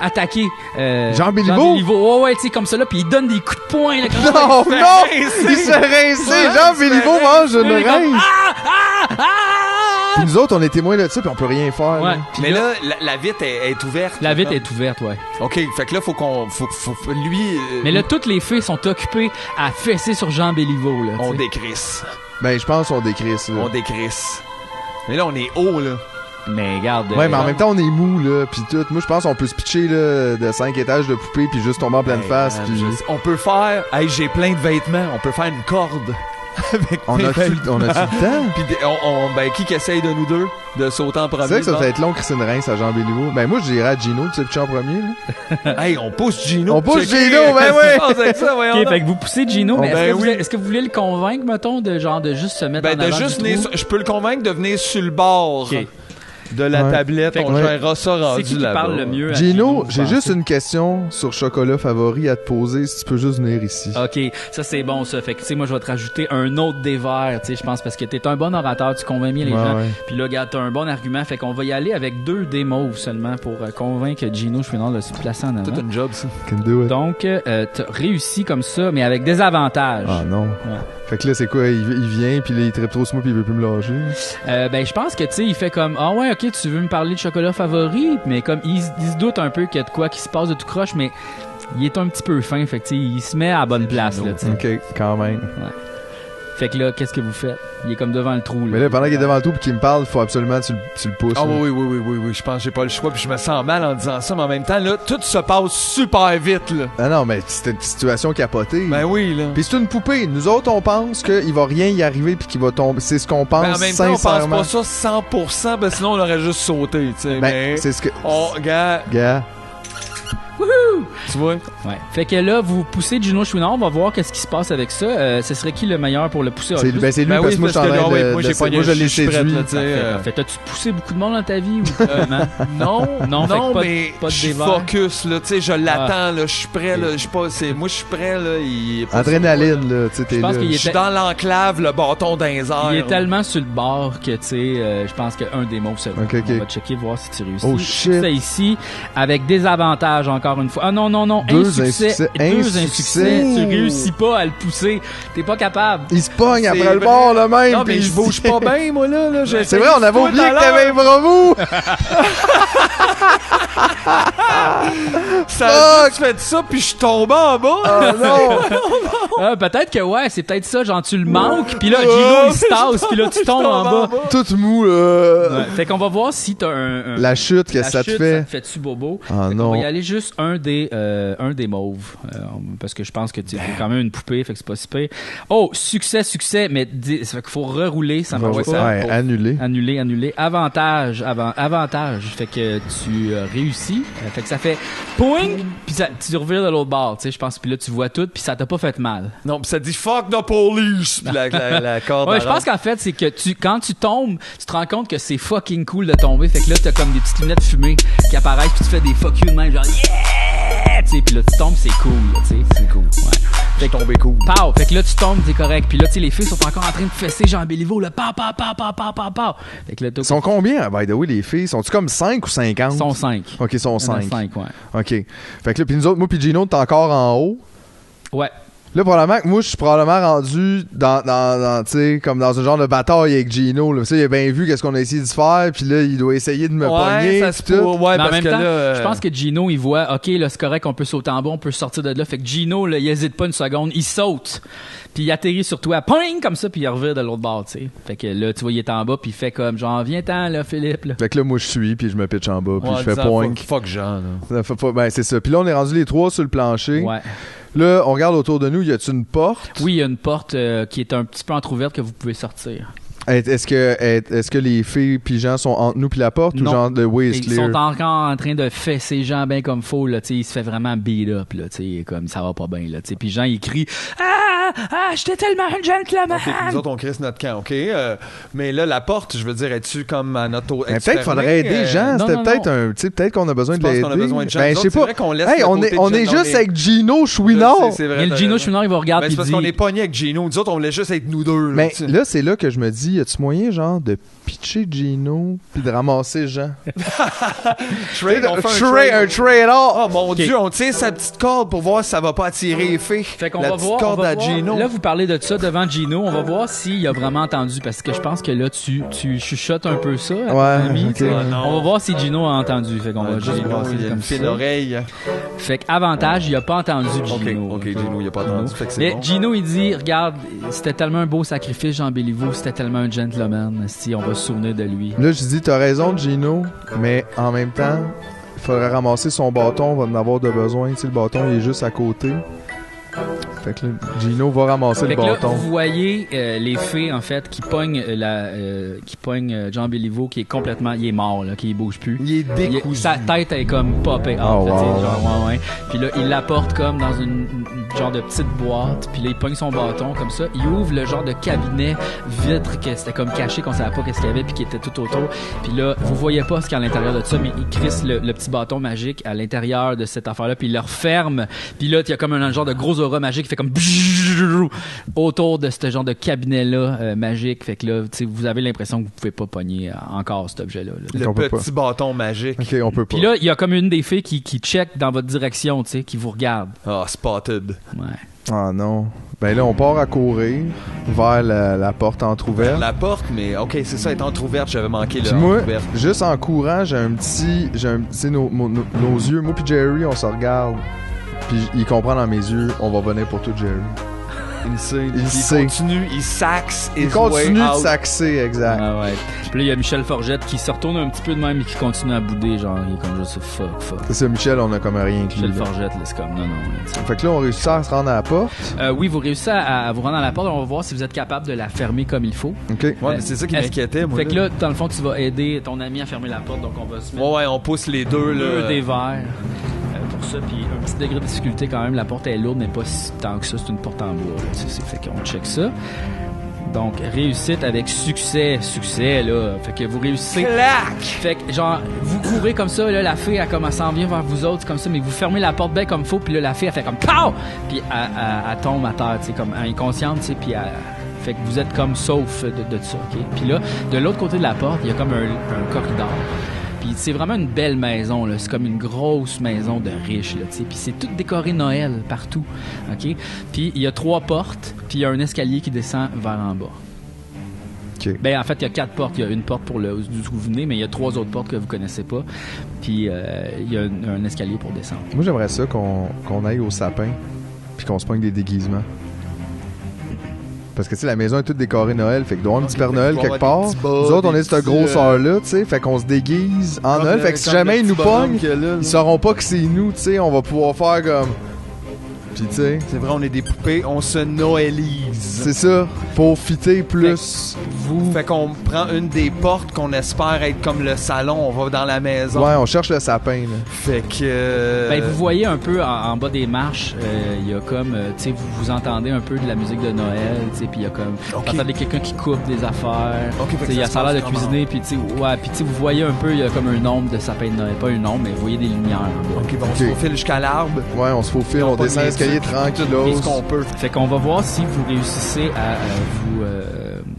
attaquer, Jean Béliveau? Ouais, tu sais, comme ça, là, puis ils donnent des coups de poing, là. Non! Il se rinçait! Jean Béliveau mange une rince! Puis nous autres, on est témoins de ça, puis on peut rien faire. Ouais. Mais là, la vitre est ouverte. La vitre est ouverte, ouais. OK, fait que là, faut lui... Mais là, toutes les filles sont occupées à fesser sur Jean Béliveau, là. On décrisse. Ben, je pense qu'on décrisse, là. On décrisse. Mais là, on est haut, là. Mais regarde. Ouais, mais en même temps, on est mou, là, pis tout. Moi, je pense qu'on peut se pitcher, là, de 5 étages de poupée, puis juste tomber en pleine face, puis... On peut faire... Hey, j'ai plein de vêtements. On peut faire une corde. On a-tu le temps? Puis qui essaye de nous deux de sauter en premier? C'est vrai que ça va être long, Christine Reims à Jean Béliveau. Ben, moi, je dirais à Gino de se pitcher en premier, là. Hey, on pousse Gino. On pousse Gino, ben oui! Ok, fait que vous poussez Gino, mais oui. est-ce que vous voulez le convaincre, mettons, de juste se mettre en avant du trou? Je peux le convaincre de venir sur le bord. Okay. De la tablette, on gérera ça rendu c'est qui là-bas. Parle le mieux Gino, j'ai juste une question sur chocolat favori à te poser, si tu peux juste venir ici. OK, ça c'est bon ça. Fait que tu sais, moi je vais te rajouter un autre des verres, tu sais, je pense parce que t'es un bon orateur, tu convaincs bien les gens. Ouais. Puis là, regarde, t'as un bon argument, fait qu'on va y aller avec 2 dés mauves seulement pour convaincre Gino Chouinard de se placer en avant. C'est un job ça. Can do it. Donc, t'as réussi comme ça, mais avec des avantages. Ah non. Ouais. Fait que là, c'est quoi? Il vient, puis là, il tripe trop sur moi, puis il veut plus me lâcher. Ben, je pense que, tu sais, il fait comme, ah ouais, ok, tu veux me parler de chocolat favori, mais comme, il se doute un peu qu'il y a de quoi qui se passe de tout croche, mais il est un petit peu fin, fait que, tu sais, il se met à la bonne place, là, tu sais. Ok, quand même. Ouais. Fait que là, qu'est-ce que vous faites? Il est comme devant le trou, là. Mais là, pendant qu'il est devant le trou puis qu'il me parle, faut absolument que tu le pousses. Ah oui, je pense que j'ai pas le choix puis je me sens mal en disant ça, mais en même temps, là, tout se passe super vite, là. Ah non, mais c'était une situation capotée. Ben oui, là. Puis c'est une poupée. Nous autres, on pense qu'il va rien y arriver puis qu'il va tomber. C'est ce qu'on pense, mais en même temps, on pense pas ça 100%, ben sinon on aurait juste sauté, tu sais. Ben, c'est ce que... Oh, gars. Wouhou! Tu vois? Ouais. Fait que là, vous poussez Gino Chouinard, on va voir qu'est-ce qui se passe avec ça. Ce serait qui le meilleur pour le pousser? C'est lui parce que moi, je suis en train de... Moi, je l'ai séduit. Fait t'as-tu poussé beaucoup de monde dans ta vie ou Non, non, non, pas mais de je suis dévers. focus, là, tu sais, je l'attends, là, je suis prêt, là, moi, je suis prêt, là, Adrénaline, là, tu sais, t'es là. Je suis dans l'enclave, le bâton dans les airs. Il est tellement sur le bord que, tu sais, je pense qu'un des mots, c'est okay. On va checker, voir si tu réussis. Oh shit! C'est ici, avec des avantages, encore une fois. Ah non, Deux insuccès. Tu réussis pas à le pousser. T'es pas capable. Il se pogne après le bord, là, même. Non, mais je bouge pas bien, moi, là. C'est vrai, on avait oublié que t'avais un bras mou. Tu fais ça, puis je tombe en bas. Oh non! Peut-être que, ouais, c'est peut-être ça. Genre, tu le manques, puis là, Gino, il se tasse, puis là, tu tombes en bas. Tout mou, là. Ouais. Fait qu'on va voir si t'as un... La chute, qu'est-ce que ça te fait? Ça te fait-tu bobo? Ah non. On va y aller juste un des mauves. Parce que je pense que tu es quand même une poupée, fait que c'est pas si pire. Oh, succès, mais ça fait qu'il faut rerouler, ça marche pas. Ouais, annuler. Annuler. Avantage. Fait que tu réussis. Fait que ça fait poing, puis tu revires de l'autre bord, tu sais, je pense. Puis là, tu vois tout, puis ça t'a pas fait mal. Non, puis ça dit fuck the police. Puis la corde. Ouais, je pense qu'en fait, c'est que quand tu tombes, tu te rends compte que c'est fucking cool de tomber. Fait que là, t'as comme des petites lunettes fumées qui apparaissent, puis tu fais des fuck you de même, genre yeah! Tu sais, puis là, tu tombes, c'est cool, tu sais. C'est cool. Ouais. Fait que tomber cool. Pow! Fait que là, tu tombes, t'es correct. Puis là, tu sais, les filles sont encore en train de fesser Jean Béliveau, là. Pow! Fait que là, ils sont combien, by the way, les filles? Sont-tu comme 5 ou 50? Ils sont 5. OK, ils sont 5. 5, ouais. OK. Fait que là, puis nous autres, moi pis Gino, t'es encore en haut. Ouais. Là, probablement que moi, je suis probablement rendu dans tu sais, comme dans un genre de bataille avec Gino. Là. Il a bien vu qu'est-ce qu'on a essayé de faire, puis là, il doit essayer de me pogner. Ça se tout. ouais, mais en parce même que temps, là, je pense que Gino, il voit, OK, là, c'est correct, on peut sauter en bas, on peut sortir de là. Fait que Gino, là, il hésite pas une seconde, il saute. Puis il atterrit sur toi, poing, comme ça, puis il revient de l'autre bord, tu sais. Fait que là, tu vois, il est en bas, puis il fait comme, genre, viens-t'en, là, Philippe. Là. Fait que là, moi, je suis, puis je me pitch en bas, puis je fais point. Fuck Jean, là. Ben, c'est ça. Puis là, on est rendu les 3 sur le plancher. Ouais. Là, on regarde autour de nous, y a-tu une porte? Oui, il y a une porte qui est un petit peu entrouverte que vous pouvez sortir. Est-ce que les filles puis Jean sont entre nous puis la porte Non. ou genre de way is Ils clear? sont encore en train de fesser Jean bien comme faut, là, tu sais, il se fait vraiment beat up, là, tu sais, comme ça va pas bien, là, tu sais. Puis Jean, il crie « Ah, j'étais tellement un gentleman! » OK, nous autres, on crisse notre camp, OK? Mais là, la porte, je veux dire, es-tu comme à notre tour? Peut-être qu'il faudrait aider Jean. C'était peut-être un... Tu sais, peut-être qu'on a besoin de l'aider. qu'on a besoin de Jean. Ben, je sais C'est pas. vrai qu'on laisse Hey, le on côté est, on de est Jean, juste mais- avec Gino Chouinard. C'est vrai, Mais le t'as Gino raison. Chouinard, il va regarder Ben, c'est et parce dit... qu'on est pogné avec Gino. Nous autres, on voulait juste être nous deux. Là, Mais tu sais. là, c'est là que je me dis, y a-tu moyen, genre, de pitcher Gino puis de ramasser Jean? Trade, on fait Un trade-off! Oh mon Dieu, on tire sa petite corde pour voir si ça va pas attirer les filles. Fait qu'on la va petite voir, corde à Gino. Là, vous parlez de ça devant Gino. On va voir s'il a vraiment entendu, parce que je pense que là, tu chuchotes un peu ça à ton ami, ok. tu sais. Ah, non. On va voir si Gino a entendu. Fait qu'on va juste Gino, brasser il y a comme une fine ça. oreille. Fait qu'avantage, il a pas entendu Gino. Ok, Gino, il a pas entendu. Fait que c'est Mais bon. Gino, il dit, regarde, c'était tellement un beau sacrifice, Jean Béliveau, c'était tellement un gentleman. Si on va se souvenir de lui. Là, je dis, t'as raison, Gino, mais en même temps, il faudrait ramasser son bâton, on va en avoir de besoin. Tu sais, le bâton, il est juste à côté. Fait que là, Gino va ramasser Fait le que là, bâton. vous voyez les fées, en fait, qui pognent Jean Béliveau, qui est complètement, il est mort, là, qui bouge plus. Il est décousu. Sa tête est comme popée. Oh, wow. Genre, ouais. Puis là, il l'apporte comme dans une genre de petite boîte. Puis là, il pogne son bâton comme ça. Il ouvre le genre de cabinet vitre que c'était comme caché, qu'on savait pas qu'est-ce qu'il y avait, puis qui était tout autour. Puis là, vous voyez pas ce qu'il y a à l'intérieur de ça, mais il crisse le petit bâton magique à l'intérieur de cette affaire-là, puis il le referme. Puis là, il y a comme un genre de gros aura magique qui fait comme autour de ce genre de cabinet-là magique. Fait que là, tu sais, vous avez l'impression que vous pouvez pas pogner encore cet objet-là. Là. On peut Le pas. petit bâton magique. Ok, on peut pas. Puis là, il y a comme une des filles qui check dans votre direction, tu sais, qui vous regarde. Ah, spotted. Ouais. Ah non. Ben là, on part à courir vers la porte entrouverte. La porte, mais ok, c'est ça, elle est entrouverte. J'avais manqué Puis le moi, entrouverte. juste en courant, tu sais, nos yeux, moi puis Jerry, on se regarde. Puis il comprend dans mes yeux, on va venir pour tout, Jerry. Il sait. Il sait. Continue, il saxe. Il continue de saxer, exact. Ah ouais. Puis là, il y a Michel Forgette qui se retourne un petit peu de même et qui continue à bouder, genre, il est comme juste fuck. C'est ça, Michel, on a comme rien que lui. Michel là. Forgette, là, c'est comme non. tu sais. Fait que là, on réussit à se rendre à la porte. Oui, vous réussissez à vous rendre à la porte. On va voir si vous êtes capable de la fermer comme il faut. OK. Ouais, mais c'est ça qui m'inquiétait, moi. Fait que là, dans le fond, tu vas aider ton ami à fermer la porte, donc on va se mettre Ouais, on pousse les deux, là. deux des verres. sur ça, puis un petit degré de difficulté quand même. La porte est lourde, mais pas si tant que ça. C'est une porte en bois. Là, c'est fait qu'on check ça. Donc, réussite avec succès, là. Fait que vous réussissez. Clac! Fait que, genre, vous courez comme ça, là, la fille, elle s'en vient vers vous autres, comme ça, mais vous fermez la porte bien comme faut, puis là, la fille, elle fait comme POW! Puis elle tombe à terre, tu sais, comme inconsciente, tu sais, puis fait que vous êtes comme sauf de ça, OK? Puis là, de l'autre côté de la porte, il y a comme un corridor. Puis c'est vraiment une belle maison, là. C'est comme une grosse maison de riches, là, tu sais. Puis c'est tout décoré Noël partout, OK? Puis il y a 3 portes, puis il y a un escalier qui descend vers en bas. OK. Ben, en fait, il y a 4 portes. Il y a une porte pour d'où vous venez, mais il y a 3 autres portes que vous connaissez pas. Puis il y a un escalier pour descendre. Moi, j'aimerais ça qu'on aille au sapin puis qu'on se pogne des déguisements. Parce que, tu sais, la maison est toute décorée Noël. Fait qu'il doit y avoir un petit Père Noël quelque part. Nous autres, on est cette grosseur-là, tu sais. Fait qu'on se déguise en Noël. Fait que si jamais ils nous pognent, ils sauront pas que c'est nous, tu sais. On va pouvoir faire comme... Puis, tu sais... C'est vrai, on est des poupées, on se noélise. C'est ça. Pour fitter plus. Fait qu'on prend une des portes qu'on espère être comme le salon. On va dans la maison. Ouais, on cherche le sapin, là. Fait que... Ben, vous voyez un peu en bas des marches, il y a comme, tu sais, vous entendez un peu de la musique de Noël, tu sais, puis il y a comme, vous entendez quelqu'un qui coupe des affaires, tu sais, il y a ça a l'air de cuisiner, puis tu sais, ouais, puis tu sais, vous voyez un peu, il y a comme un nombre de sapins de Noël, pas un nombre, mais vous voyez des lumières. OK, bon, on se faufile jusqu'à l'arbre. Ouais, on se faufile, on descend l'escalier tranquillos. Ce qu'on peut. Fait qu'on va voir si vous réussissez à vous...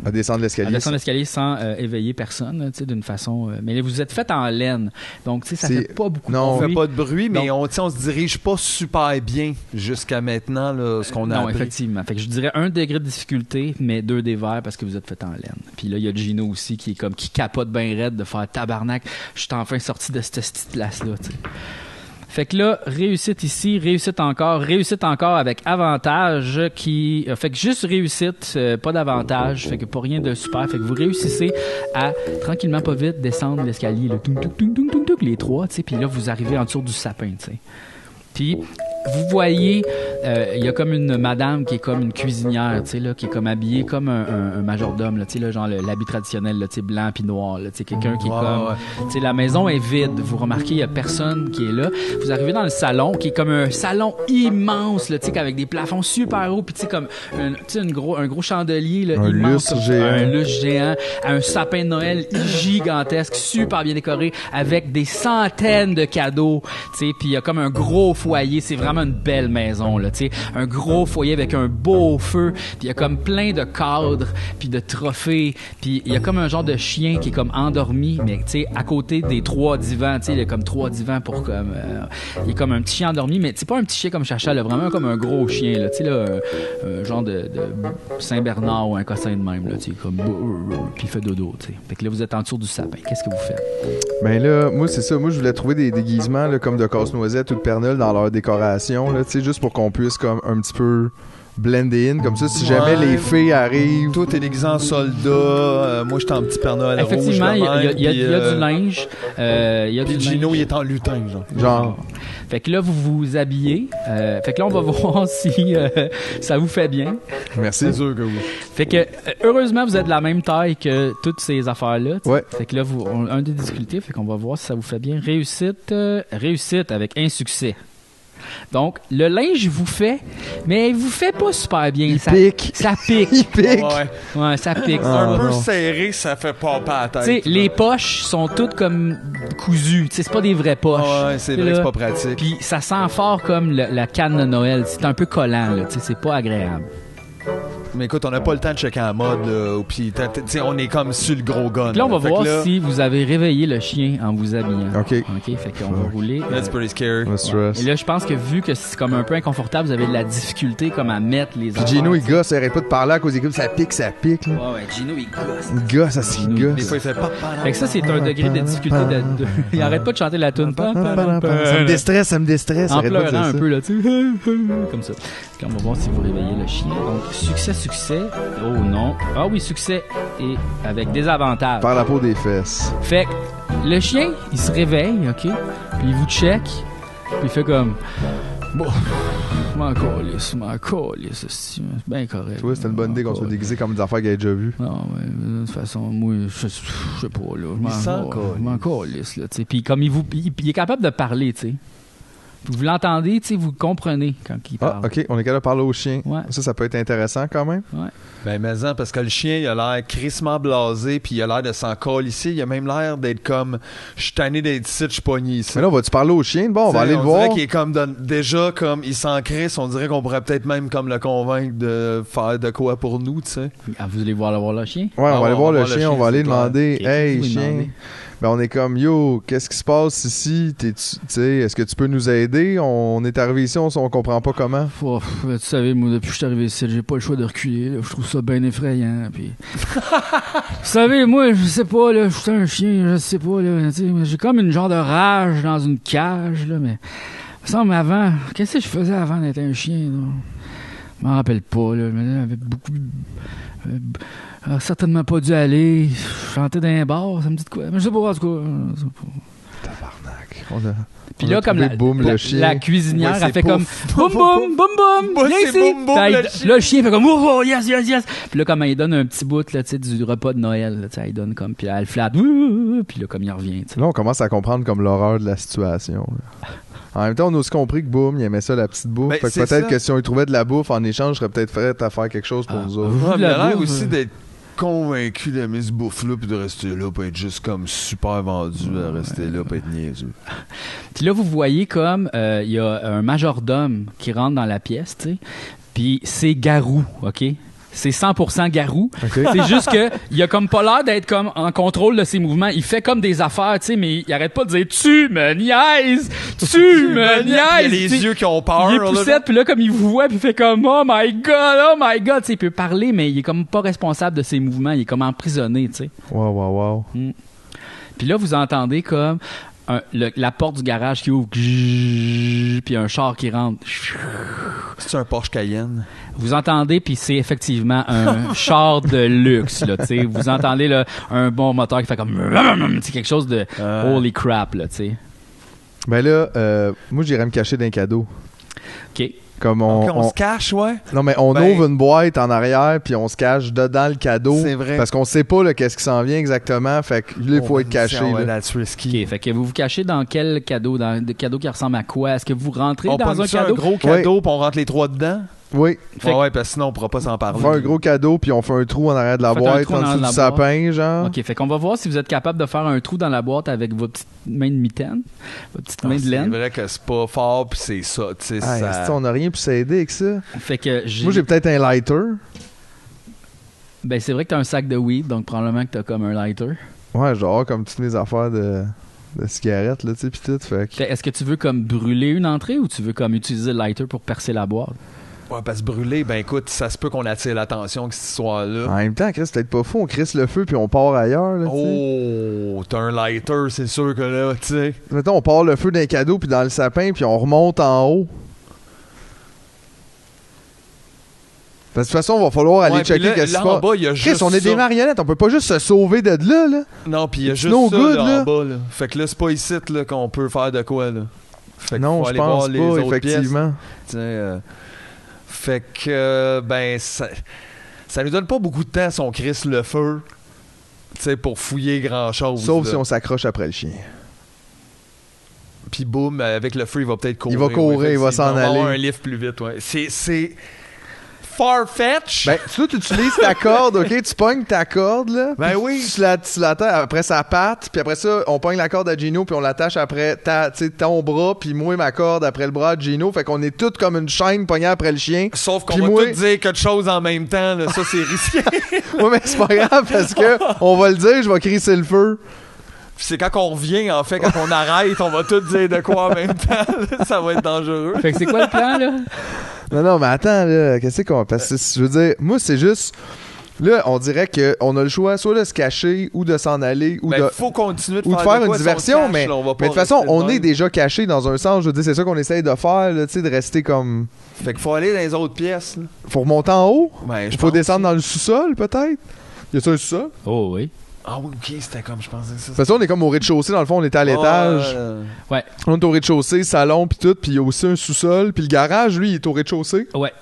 à descendre l'escalier. À descendre l'escalier sans éveiller personne, tu sais, d'une façon... mais vous êtes fait en laine, donc tu sais, ça fait pas beaucoup de bruit. On fait pas de bruit, mais on se dirige pas super bien jusqu'à maintenant, là, ce qu'on a Non, appris. effectivement. Fait que je dirais 1 degré de difficulté, mais 2 des verts parce que vous êtes fait en laine. Puis là, il y a Gino aussi qui capote bien raide de faire tabarnak. Je suis enfin sorti de cette petite place-là, tu sais. Fait que là, réussite ici, réussite encore avec avantage qui... fait que juste réussite, pas d'avantage, fait que pas rien de super. Fait que vous réussissez à, tranquillement, pas vite, descendre l'escalier, là, les 3, tu sais, puis là, vous arrivez en dessous du sapin, tu sais. Puis... Vous voyez, il y a comme une madame qui est comme une cuisinière, tu sais, là, qui est comme habillée comme un majordome, là, tu sais, là, genre l'habit traditionnel, là, tu sais, blanc puis noir, là, tu sais, quelqu'un qui est comme... Tu sais, la maison est vide. Vous remarquez, il y a personne qui est là. Vous arrivez dans le salon, qui est comme un salon immense, là, tu sais, avec des plafonds super hauts, puis tu sais, comme, un gros chandelier, là, immense. Un lustre géant. Un sapin de Noël gigantesque, super bien décoré, avec des centaines de cadeaux, tu sais, puis il y a comme un gros foyer. C'est vraiment une belle maison, là, tu sais, un gros foyer avec un beau feu, puis il y a comme plein de cadres, puis de trophées, puis il y a comme un genre de chien qui est comme endormi, mais tu sais, à côté des 3 divans, tu sais, il y a comme 3 divans pour comme, il est comme un petit chien endormi, mais c'est pas un petit chien comme Chacha, là, vraiment comme un gros chien, là, tu sais, là, un genre de Saint-Bernard ou un cossin de même, là, tu sais, comme, puis il fait dodo, tu sais. Fait que là, vous êtes en dessous du sapin. Qu'est-ce que vous faites? Ben là, moi, c'est ça. Moi, je voulais trouver des déguisements, là, comme de casse-noisette ou de Père Noël dans leur décoration, là, tu sais, juste pour qu'on puisse comme un petit peu blender in, comme ça, si jamais les filles arrivent... Toi, t'es déguisé en soldat, moi, j'étais en petit Père Noël rouge. Effectivement, il y a du linge. Puis Gino, il est en lutin, genre. Fait que là, vous vous habillez. Fait que là, on va voir si ça vous fait bien. Merci. C'est sûr que oui. Fait que, heureusement, vous êtes de la même taille que toutes ces affaires-là. Ouais. Fait que là, un des difficultés, fait qu'on va voir si ça vous fait bien. Réussite avec insuccès. Donc, le linge vous fait, mais il vous fait pas super bien. Ça pique. Ça pique. Il pique. Ouais, ça pique. Un peu serré, ça fait pas à la tête. Tu sais, les poches sont toutes comme cousues. Tu sais, c'est pas des vraies poches. Ouais, c'est vrai que c'est pas pratique. Puis ça sent fort comme la canne de Noël. C'est un peu collant, là. Tu sais, c'est pas agréable. Mais écoute, on n'a pas le temps de checker en mode, puis on est comme sur le gros gun. Puis là, on va voir si vous avez réveillé le chien en vous habillant. OK. Fait qu'on va rouler. That's pretty scary. Et là, je pense que vu que c'est comme un peu inconfortable, vous avez de la difficulté comme à mettre les affaires. Puis Gino, il gosse, il arrête pas de parler à cause des gars, ça pique, là. Ouais, Gino, il gosse. Il gosse, ça s'y gosse. Des fois, il fait pas. Fait que ça, c'est un degré de difficulté il arrête pas de chanter la tune. Ça me déstresse. En pleurant un peu, là, tu sais. Comme ça. Puis on va voir si vous réveillez le chien. Donc, succès. Oh non. Ah oui, succès et avec des avantages. Par la peau des fesses. Fait que le chien, il se réveille, OK? Puis il vous check. Puis il fait comme... Bon, m'en calisse, c'est bien correct. Tu vois, c'était une bonne idée qu'on soit déguisé comme des affaires qu'il a déjà vues. Non, mais de toute façon, moi, je sais pas, là. Je m'en calisse, là, tu sais. Puis comme il est capable de parler, tu sais. Vous l'entendez, tu sais, vous le comprenez quand il parle. OK, on est capable de parler au chien. Ouais. Ça peut être intéressant quand même. Ouais. Ben, mais parce que le chien, il a l'air crissement blasé, puis il a l'air de s'en colisser. Il a même l'air d'être comme, je suis tanné d'être ici, je suis pogné ici. Mais là, vas-tu parler au chien? Bon, on va aller le voir. On dirait qu'il est comme, déjà, comme, il s'en crisse. On dirait qu'on pourrait peut-être même comme le convaincre de faire de quoi pour nous, tu sais. Ah, vous allez voir le chien? Ouais, on va aller voir le chien, on va aller demander, Okay, hey, chien. Ben, on est comme, yo, qu'est-ce qui se passe ici? Est-ce que tu peux nous aider? On est arrivé ici, on comprend pas comment. Oh, tu savez, moi, depuis que je suis arrivé ici, j'ai pas le choix de reculer. Là. Je trouve ça bien effrayant. Puis... Vous savez, moi, je sais pas, là, je suis un chien, je sais pas, là. J'ai comme une genre de rage dans une cage, là, mais... Il me semble avant... Qu'est-ce que je faisais avant d'être un chien, là? Je m'en rappelle pas, là. Mais j'avais beaucoup... certainement pas dû aller. Chanter dans un bar, ça me dit de quoi? Mais je sais pas, en tout cas. Tabarnak. Puis là, comme la cuisinière, ouais, elle fait comme boum, boum, boum, boum, boum, ouais, viens c'est ici. boum, boum, Là, le chien fait comme oh, yes, yes, yes. Puis là, comme il donne un petit bout là, du repas de Noël, là, il donne comme, puis elle flatte, puis là, comme il revient. T'sais. Là, on commence à comprendre comme l'horreur de la situation. Là. En même temps, on a aussi compris que Boom, il aimait ça, la petite bouffe. Fait que peut-être que si on lui trouvait de la bouffe en échange, je serais peut-être prêt à faire quelque chose pour nous autres. Ouais, mais il a l'air aussi d'être convaincu d'aimer ce bouffe-là puis de rester là pour être juste comme super vendu à rester là pour être niaiseux. Puis là, vous voyez comme il y a un majordome qui rentre dans la pièce, tu sais, puis c'est Garou, OK? C'est 100% Garou. Okay. C'est juste que il a comme pas l'air d'être comme en contrôle de ses mouvements. Il fait comme des affaires, tu sais, mais il arrête pas de dire « Tu me niaises! Tu me niaises! » Il a les yeux qui ont peur. Il est poussette, puis là, comme il vous voit, puis il fait comme « Oh my God! » Tu sais, il peut parler, mais il est comme pas responsable de ses mouvements. Il est comme emprisonné, tu sais. Wow. Puis là, vous entendez comme... la porte du garage qui ouvre, puis un char qui rentre. C'est un Porsche Cayenne. Vous entendez, puis c'est effectivement un char de luxe, là, tu sais. Vous entendez là, un bon moteur qui fait comme... C'est quelque chose de holy crap, là, tu sais. Ben là, moi, j'irais me cacher d'un cadeau. OK. Comme on se cache, ouais. Non, mais on ouvre une boîte en arrière, puis on se cache dedans le cadeau. C'est vrai. Parce qu'on sait pas qu'est-ce qui s'en vient exactement. Fait que là, il faut être caché. OK, fait que vous vous cachez dans quel cadeau? Dans des cadeaux qui ressemblent à quoi? Est-ce que vous rentrez dans un cadeau? Un gros cadeau, puis on rentre les trois dedans? Oui. Ouais, parce que sinon, on pourra pas s'en parler. On fait un gros cadeau, puis on fait un trou en arrière de la boîte, en dessous du sapin, genre. OK, fait qu'on va voir si vous êtes capable de faire un trou dans la boîte avec votre petite main de mitaine, votre petite main de laine. C'est vrai que c'est pas fort, puis c'est ça, tu sais. On n'a rien pu s'aider avec ça. Fait que moi, j'ai peut-être un lighter. Ben, c'est vrai que t'as un sac de weed, donc probablement que t'as comme un lighter. Ouais, genre comme toutes mes affaires de cigarettes, là, tu sais, pis tout. Fait que... Est-ce que tu veux comme brûler une entrée ou tu veux comme utiliser le lighter pour percer la boîte? Ouais, parce que brûler, ben écoute, ça se peut qu'on attire l'attention avec cette histoire-là. En même temps, Chris, c'est peut-être pas fou, on crisse le feu puis on part ailleurs, là, oh, t'as un lighter, c'est sûr que là, tu sais. Mettons, on part le feu d'un cadeau puis dans le sapin puis on remonte en haut. Parce que de toute façon, il va falloir aller checker qu'est-ce qui se passe. Chris, on est des marionnettes, on peut pas juste se sauver de là. Non, puis il y a juste ça là, en bas, là. Fait que là, c'est pas ici là, qu'on peut faire de quoi, là. Fait que non, je pense pas, effectivement. Fait que, ben, ça nous donne pas beaucoup de temps si on crisse le feu, tu sais, pour fouiller grand-chose. Sauf là. Si on s'accroche après le chien. Puis boum, avec le feu, il va peut-être courir. Il va courir, il va s'en aller. Il va avoir un lift plus vite, ouais. C'est far-fetch. Ben, tu utilises ta corde, OK? Tu pognes ta corde, là. Ben oui. Tu l'attaches après sa patte, puis après ça, on pogne la corde à Gino, puis on l'attache après ton bras, puis moi, ma corde après le bras de Gino. Fait qu'on est tous comme une chaîne pognée après le chien. Sauf qu'on va tous dire quelque chose en même temps, là. Ça, c'est risqué. Oui, mais c'est pas grave, parce que on va le dire, je vais crisser le feu. C'est quand on revient, en fait, quand on arrête, on va tout dire de quoi en même temps. Là. Ça va être dangereux. Fait que c'est quoi le plan, là? Non, mais attends, là, qu'est-ce qu'on... Parce que, je veux dire, moi, c'est juste... Là, on dirait qu'on a le choix soit de se cacher ou de s'en aller ou de... faut continuer de faire une diversion, mais de toute façon, on est déjà caché dans un sens. Je veux dire, c'est ça qu'on essaye de faire, tu sais, de rester comme... Fait qu'il faut aller dans les autres pièces. Là. Faut remonter en haut? Ben, il faut descendre dans le sous-sol, peut-être? Y a-tu un sous-sol? Oh, oui. Ah oui, ok, c'était comme je pensais ça. De toute façon, on est comme au rez-de-chaussée, dans le fond, on était à l'étage. Ouais. On est au rez-de-chaussée, salon, puis tout, puis il y a aussi un sous-sol, puis le garage, lui, il est au rez-de-chaussée. Ouais.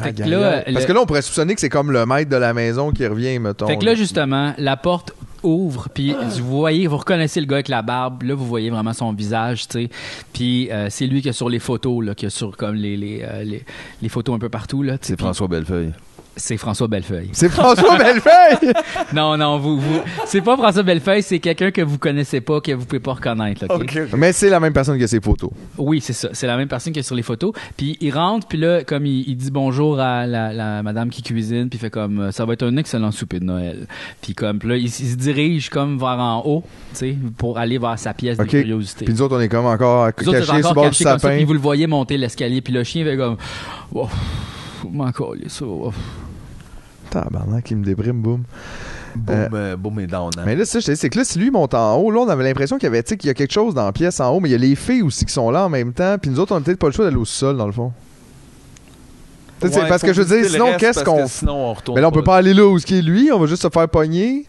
Fait que là, parce que là, on pourrait soupçonner que c'est comme le maître de la maison qui revient, mettons. Fait que là, justement, la porte ouvre, puis vous reconnaissez le gars avec la barbe, là, vous voyez vraiment son visage, tu sais. Puis c'est lui qui est sur les photos, là, qui est sur comme les photos un peu partout, là. C'est François Bellefeuille. C'est François Bellefeuille. C'est François Bellefeuille! Non, vous c'est pas François Bellefeuille, c'est quelqu'un que vous connaissez pas, que vous pouvez pas reconnaître. Là, okay? Mais c'est la même personne que ses photos. Oui, c'est ça. C'est la même personne qui est sur les photos. Puis il rentre, puis là, comme il dit bonjour à la madame qui cuisine, puis il fait comme ça va être un excellent souper de Noël. Puis comme là, il se dirige comme vers en haut, tu sais, pour aller vers sa pièce de curiosité. Puis nous autres, on est comme encore cachés sur le bord du sapin. Puis vous le voyez monter l'escalier, puis le chien fait comme m'en coller ça. Tabarnak, qui me déprime, boum. Boum et down. Hein? Mais là, ça, c'est que là, si lui monte en haut, là, on avait l'impression qu'il y a quelque chose dans la pièce en haut, mais il y a les filles aussi qui sont là en même temps, puis nous autres, on a peut-être pas le choix d'aller au sol, dans le fond. Ouais, parce que je veux dire, sinon, qu'est-ce qu'on... Sinon, on retourne. Mais là, on peut pas aller là où est lui, on va juste se faire pogner.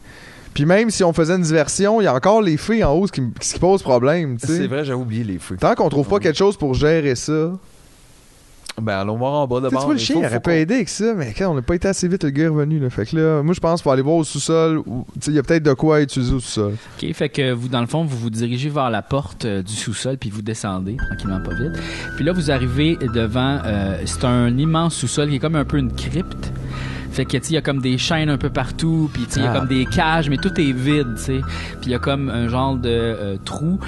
Puis même si on faisait une diversion, il y a encore les filles en haut, ce qui pose problème, tu sais. C'est vrai, j'avais oublié les filles. Tant qu'on trouve pas quelque chose pour gérer ça... Ben, allons voir en bas de bord. Tu vois, le chien aurait pas aidé avec ça, mais quand on n'a pas été assez vite, le gars est revenu. Là. Fait que là, moi, je pense qu'il faut aller voir au sous-sol. Il y a peut-être de quoi utiliser au sous-sol. OK, fait que vous, dans le fond, vous dirigez vers la porte du sous-sol, puis vous descendez tranquillement, pas vite. Puis là, vous arrivez devant... c'est un immense sous-sol qui est comme un peu une crypte. Fait que, il y a comme des chaînes un peu partout, puis il y a comme des cages, mais tout est vide, tu sais. Puis il y a comme un genre de trou,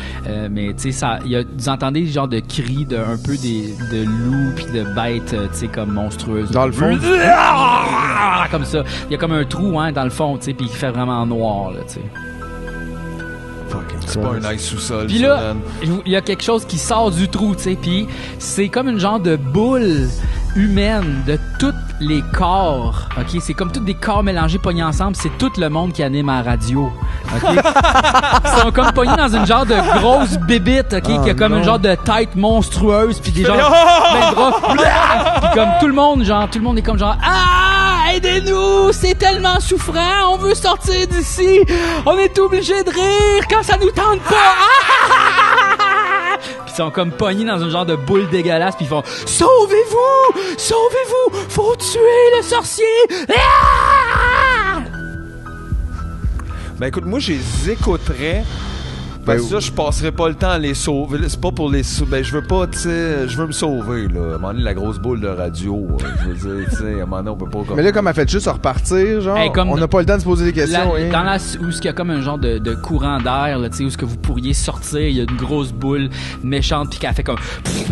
mais tu sais, vous entendez le genre de cris un peu de loups puis de bêtes, tu sais, comme monstrueuses. Dans le fond? Comme ça. Il y a comme un trou, hein, dans le fond, tu sais, puis il fait vraiment noir, là, tu sais. C'est pas un nice sous-sol. Puis là, il y a quelque chose qui sort du trou, tu sais, puis c'est comme une genre de boule humaine de tous les corps, ok? C'est comme tous des corps mélangés, pognés ensemble. C'est tout le monde qui anime à la radio, ok? Ils sont comme pognés dans une genre de grosse bébite, ok? Qui a comme une genre de tête monstrueuse, puis des gens plein de bras. Puis comme tout le monde est comme genre aidez-nous, c'est tellement souffrant, on veut sortir d'ici, on est obligé de rire quand ça nous tente pas. Puis ils sont comme pognés dans une genre de boule dégueulasse, puis ils font sauvez-vous, faut tuer le sorcier. Ben écoute, moi je les écouterais. Parce que ça, je passerais pas le temps à les sauver. C'est pas pour les sauver. Ben, je veux pas, tu sais, je veux me sauver, là. À un moment donné, la grosse boule de radio, je veux dire, tu sais, à un moment donné, on peut pas... Comme... Mais là, comme elle fait juste repartir, genre, on n'a pas le temps de se poser des questions. Dans où il y a comme un genre de courant d'air, là, tu sais, où ce que vous pourriez sortir, il y a une grosse boule méchante, puis qu'elle fait comme...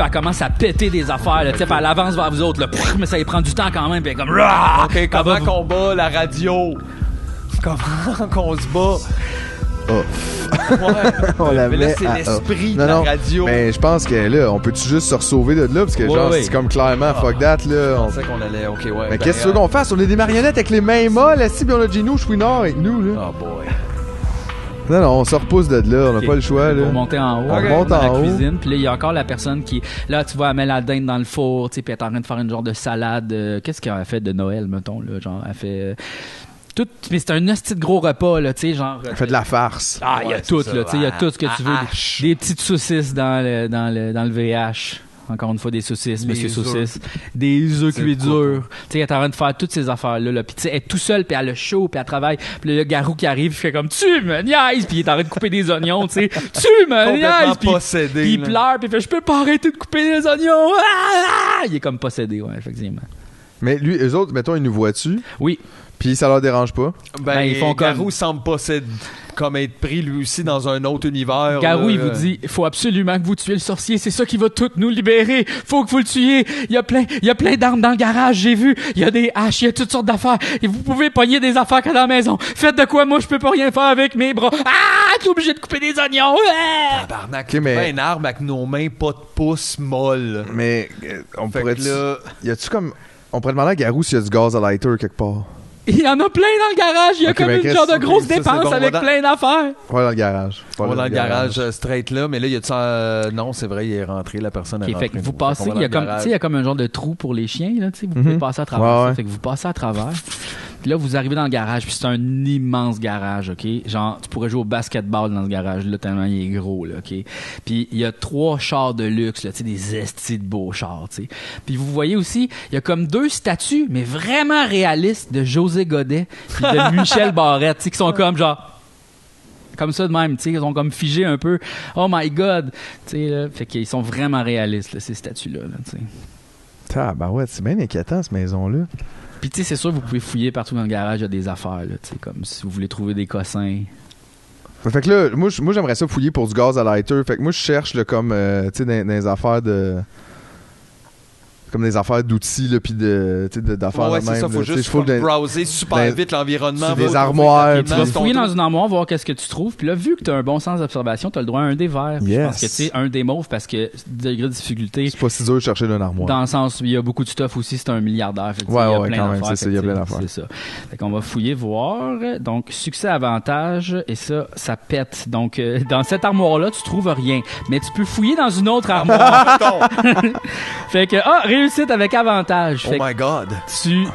elle commence à péter des affaires, là, tu sais, puis elle avance vers vous autres, là, mais ça y prend du temps quand même, puis comme... OK, comment qu'on bat la radio? Comment qu'on se bat? On mais là, c'est l'esprit de la radio. Mais je pense que là, on peut-tu juste se sauver de là? Parce que genre, c'est comme clairement fuck that, là. On pensait qu'on allait, OK, ouais. Mais qu'est-ce que tu veux qu'on fasse? On est des marionnettes avec les mains molles, assis, puis on a Gino Chouinard avec nous, là. Oh boy. Non, on se repousse de là, on n'a pas le choix, là. Pour monter en haut, on monte en haut. Cuisine, puis là, il y a encore la personne qui... Là, tu vois, elle met la dinde dans le four, tu sais, puis elle est en train de faire une genre de salade. Qu'est-ce qu'elle a fait de Noël, mettons, là? Genre, elle fait... mais c'est un hostie de gros repas, là, tu sais, genre... Elle fait de la farce. Ah, il y a tout, là, tu sais, il y a tout ce que tu veux. Des petites saucisses dans le VH. Encore une fois, des saucisses, monsieur saucisse. Des œufs cuits durs. Tu sais, elle est en train de faire toutes ces affaires-là, là. Puis tu sais, elle est tout seule, puis elle a chaud, puis elle travaille. Puis le Garou qui arrive, il fait comme « Tu me niaises! » Puis il est en train de couper des oignons, tu sais. « Tu me niaises! » Puis il pleure, puis il fait « Je peux pas arrêter de couper des oignons! » Il est comme possédé, ouais, effectivement. Mais lui, eux autres, mettons, ils nous voient-tu? Oui. Puis ça leur dérange pas? Ben, ils font Garou semble posséder, comme être pris lui aussi dans un autre univers. Garou, il vous dit, il faut absolument que vous tuiez le sorcier, c'est ça qui va tout nous libérer. Faut que vous le tuiez. Il y a plein d'armes dans le garage, j'ai vu. Il y a des haches, il y a toutes sortes d'affaires. Et vous pouvez pogner des affaires que dans la maison. Faites de quoi, moi, je peux pas rien faire avec mes bras. T'es obligé de couper des oignons. Tabarnak, mais une arme avec nos mains, pas de pouce molle. Mais, on pourrait là... Y a-tu comme... On pourrait demander à Garou s'il y a du gaz à lighter quelque part. Il y en a plein dans le garage. Il y a comme une genre de grosse dépense bon, avec plein d'affaires. Ouais, dans le garage. On va dans le garage straight là, mais là, il y a non, c'est vrai, il est rentré, la personne est rentrée. Fait que vous passez, il y a comme un genre de trou pour les chiens, là, vous pouvez passer à travers ça. Fait que vous passez à travers. Puis là, vous arrivez dans le garage, puis c'est un immense garage, OK? Genre, tu pourrais jouer au basketball dans ce garage-là, tellement il est gros, là, OK? Puis il y a 3 chars de luxe, là, tu sais, des estis de beaux chars, tu sais. Puis vous voyez aussi, il y a comme 2 statues, mais vraiment réalistes, de José Godet puis de Michel Barrette, tu sais, qui sont comme genre... comme ça de même, tu sais, ils sont comme figés un peu. Oh my God! Tu sais, là, fait qu'ils sont vraiment réalistes, là, ces statues-là, là, tu sais. Ben ouais, c'est bien inquiétant, cette maison-là. Puis, tu sais, c'est sûr, vous pouvez fouiller partout dans le garage, il y a des affaires, là, tu sais, comme si vous voulez trouver des cossins. Fait que là, moi j'aimerais ça fouiller pour du gaz à lighter. Fait que moi, je cherche, là, comme, tu sais, dans les affaires de... comme des affaires d'outils, là, pis d'affaires ouais, de c'est même. ça, faut là, juste browser super vite l'environnement. Des armoires. Tu vas fouiller dans une armoire, voir qu'est-ce que tu trouves. Puis là, vu que tu as un bon sens d'observation, tu as le droit à un des verts. Yes. Je pense que tu sais, un des mauves, parce que degré de difficulté. C'est pas si dur de chercher dans une armoire. Dans le sens où il y a beaucoup de stuff aussi, c'est un milliardaire. Fait que, ouais, il y a ouais, plein quand même, d'affaires, c'est ça, il y a plein d'affaires. C'est ça. Fait qu'on va fouiller, voir. Donc, succès, avantage, et ça pète. Donc, dans cette armoire-là, tu trouves rien. Mais tu peux fouiller dans une autre armoire. Fait que, réussite avec avantage. Oh my God! Tu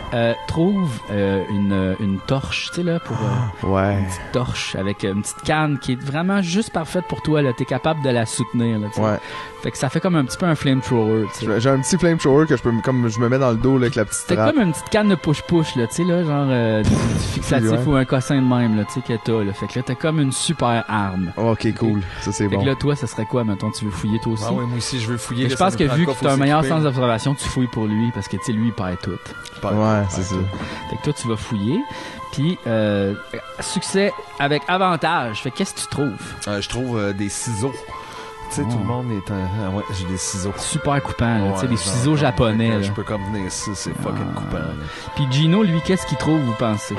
trouves une torche, tu sais, là, pour ouais. une petite torche avec une petite canne qui est vraiment juste parfaite pour toi, là. T'es capable de la soutenir, là, tu sais. Ouais. Fait que ça fait comme un petit peu un flamethrower, tu sais. J'ai un petit flamethrower que je peux, comme je me mets dans le dos, là, avec la petite C'est trappe. comme une petite canne de push-push, là, tu sais, là, genre du fixatif ouais. ou un cossin de même, là, tu sais, que t'as, là. Fait que là, t'as comme une super arme. Ok, cool. Ça, c'est Fait bon. que là, toi, ça serait quoi, mettons, tu veux fouiller toi aussi? Ah ouais, moi aussi, je veux fouiller. Mais là, je pense ça que nous prend vu quoi, que faut t'as un meilleur s'équiper. sens d'observation, tu fouilles pour lui, parce que, tu sais, lui, il perd tout. Ouais, c'est ça. Fait que toi, tu vas fouiller. Puis, succès avec avantage. Fait que qu'est-ce que tu trouves? Je trouve des ciseaux. Tu sais, tout le monde est ouais, j'ai des ciseaux. Super coupant, là. Ouais, Tu sais, des genre, ciseaux japonais, là. Je peux comme venir ici, c'est fucking coupant. Là. Puis Gino, lui, qu'est-ce qu'il trouve, vous pensez?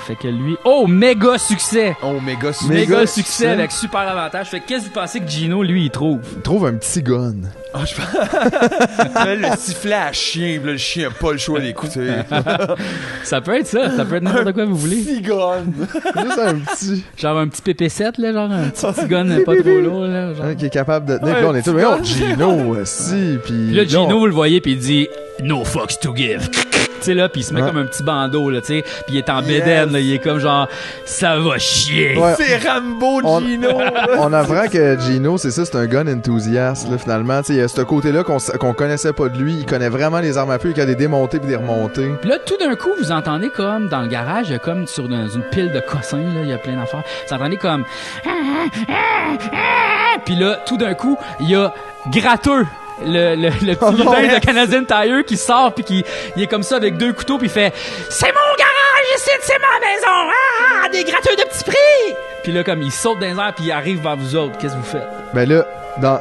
Fait que lui... Oh, méga succès! Oh, méga succès. Méga succès avec super avantage. Fait que qu'est-ce que vous pensez que Gino, lui, il trouve? Il trouve un petit gun. Ah, je pense. Le sifflet à chien, là, le chien a pas le choix d'écouter. Ça peut être ça. Ça peut être n'importe quoi vous voulez. Petit gun. Juste un petit. Genre un petit PP7, là, genre un petit gun pas trop lourd, là. Genre. Qui est capable de tenir. Ouais, Puis là, on est petit tous. gun. Oh, Gino, si. Puis Puis là, Gino, vous le voyez, puis il dit « No fucks to give ». Tu sais, là, puis il se met Ouais. comme un petit bandeau, là, tu sais. Puis il est en bédaine, là. Il est comme genre « Ça va chier ». Ouais. C'est Rambo, Gino. On apprend que Gino, c'est ça, c'est un gun enthousiaste, là, finalement. Tu sais, il y a ce côté-là qu'on connaissait pas de lui. Il connaît vraiment les armes à feu, il a des démonter puis des remonter. Puis là, tout d'un coup, vous entendez comme, dans le garage, il y a comme sur une pile de cossins, là, il y a plein d'affaires. Vous entendez comme... Puis là, tout d'un coup, il y a Gratteux, le petit vilain de Canadian Tire qui sort puis il est comme ça avec 2 couteaux puis il fait « C'est mon garage ici, c'est ma maison! Ah! Des gratteux de petit prix! » Puis là, comme il saute dans les airs puis il arrive vers vous autres. Qu'est-ce que vous faites? Ben là,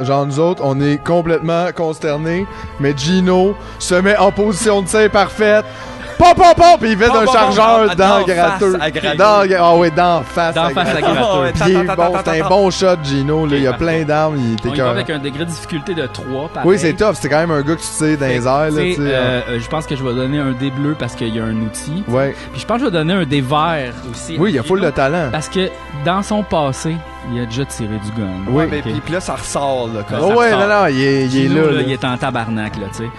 genre nous autres, on est complètement consternés, mais Gino se met en position de tir parfaite. Pop, puis il fait un chargeur dans le gratteux. Ah ouais, d'en face à face à gratteux. Gratteux. Puis il est bon, c'est un bon shot, Gino. Là, il y a plein d'armes, il On était y va cœur. avec un degré de difficulté de 3, pareil. Oui, c'est tough. C'est quand même un gars que tu tires dans les airs. Là, Tu sais, tu sais, je pense que je vais donner un dé bleu parce qu'il y a un outil. Ouais. Puis je pense que je vais donner un dé vert aussi. Oui, il y a full de talent. Parce que dans son passé, il a déjà tiré du gun. Oui. Ouais, mais Ok. puis là, ça ressort, là. Comme Oh ça ouais, ressort. non, il est Gino, là. là, là. il est en tabarnak, là, tu sais.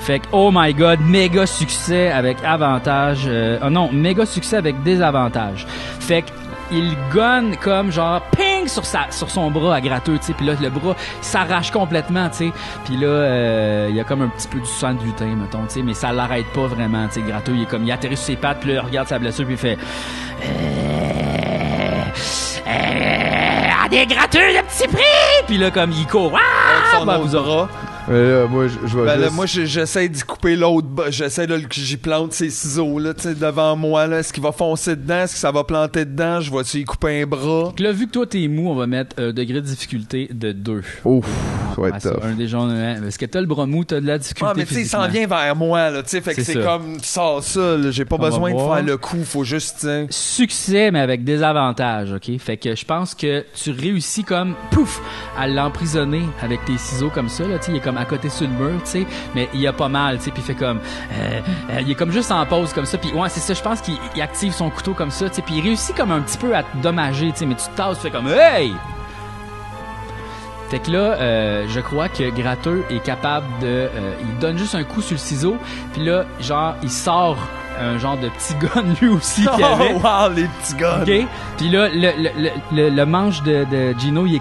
Fait que, oh my god, méga succès avec avantage. Non, méga succès avec désavantage. Fait que, il gonne comme genre ping sur son bras à gratteux, tu sais. Puis là, le bras s'arrache complètement, tu sais. Puis là, il y a comme un petit peu du sang de lutin, mettons, tu sais. Mais ça l'arrête pas vraiment, tu sais. Gratteux, il est comme, il atterrit sur ses pattes, puis là, il regarde sa blessure, puis il fait... des gratteux de petit prix! Puis là, comme, il court. Ah! Son Ben, autre vous aurez... bras. Là, moi, je vais Ben là, juste... moi, j'essaie d'y couper l'autre bas. J'essaie de j'y plante ces ciseaux, là, tu sais, devant moi, là. Est-ce qu'il va foncer dedans? Est-ce que ça va planter dedans? Je vais-tu y couper un bras? Donc là, vu que toi, t'es mou, on va mettre un degré de difficulté de 2. Ouf, ça va être Ça, tough. un des gens, parce que t'as le bras mou, t'as de la difficulté. Ah, mais tu sais, il s'en physiquement. vient vers moi, là, tu sais. Fait que C'est c'est ça. comme, tu sors ça, là. J'ai pas On va besoin de voir. faire le coup. Faut juste, tu sais. Succès, mais avec désavantage, OK? Fait que je pense que tu réussis comme, pouf, à l'emprisonner avec tes ciseaux comme ça, là, tu sais. Il est comme à côté sur le mur, tu sais. Mais il a pas mal, tu sais. Puis il fait comme, il est comme juste en pause comme ça. Puis ouais, c'est ça, je pense qu'il active son couteau comme ça, tu sais. Puis il réussit comme un petit peu à te dommager, tu sais. Mais tu te tasses, tu fais comme, hey! Fait que là, je crois que Gratteux est capable de... il donne juste un coup sur le ciseau, puis là, genre, il sort un genre de petit gun lui aussi qu'il avait. Oh wow, les petits gars. OK? Puis là, le manche de Gino, il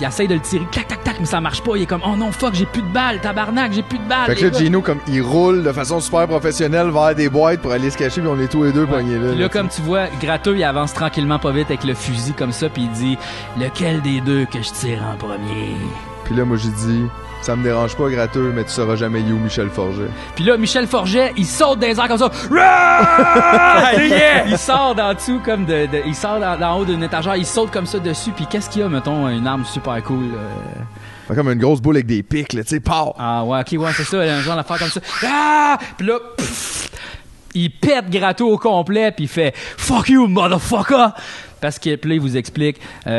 essaye de le tirer, tac, tac, tac, mais ça marche pas. Il est comme, oh non, fuck, j'ai plus de balles, tabarnak, j'ai plus de balles. Fait que là, Gino, comme, il roule de façon super professionnelle vers des boîtes pour aller se cacher, puis on est tous les deux pognés là. Puis là, comme tu vois, Gratteux, il avance tranquillement pas vite avec le fusil comme ça, puis il dit, lequel des deux que je tire en premier? Puis là, moi, j'ai dit, ça me dérange pas, Gratteux, mais tu sauras jamais où Michel Forget. Puis là, Michel Forget, il saute dans les airs comme ça. Il sort d'en dessous comme il sort d'en haut d'une étagère, il saute comme ça dessus. Puis qu'est-ce qu'il y a, mettons, une arme super cool? Fait comme une grosse boule avec des pics, là, tu sais, pow! Ah ouais, ok, ouais, c'est ça, un genre d'affaire comme ça. Ah! Puis là, il pète Gratteux au complet, puis il fait « Fuck you, motherfucker! » Parce que, puis là, il vous explique, tu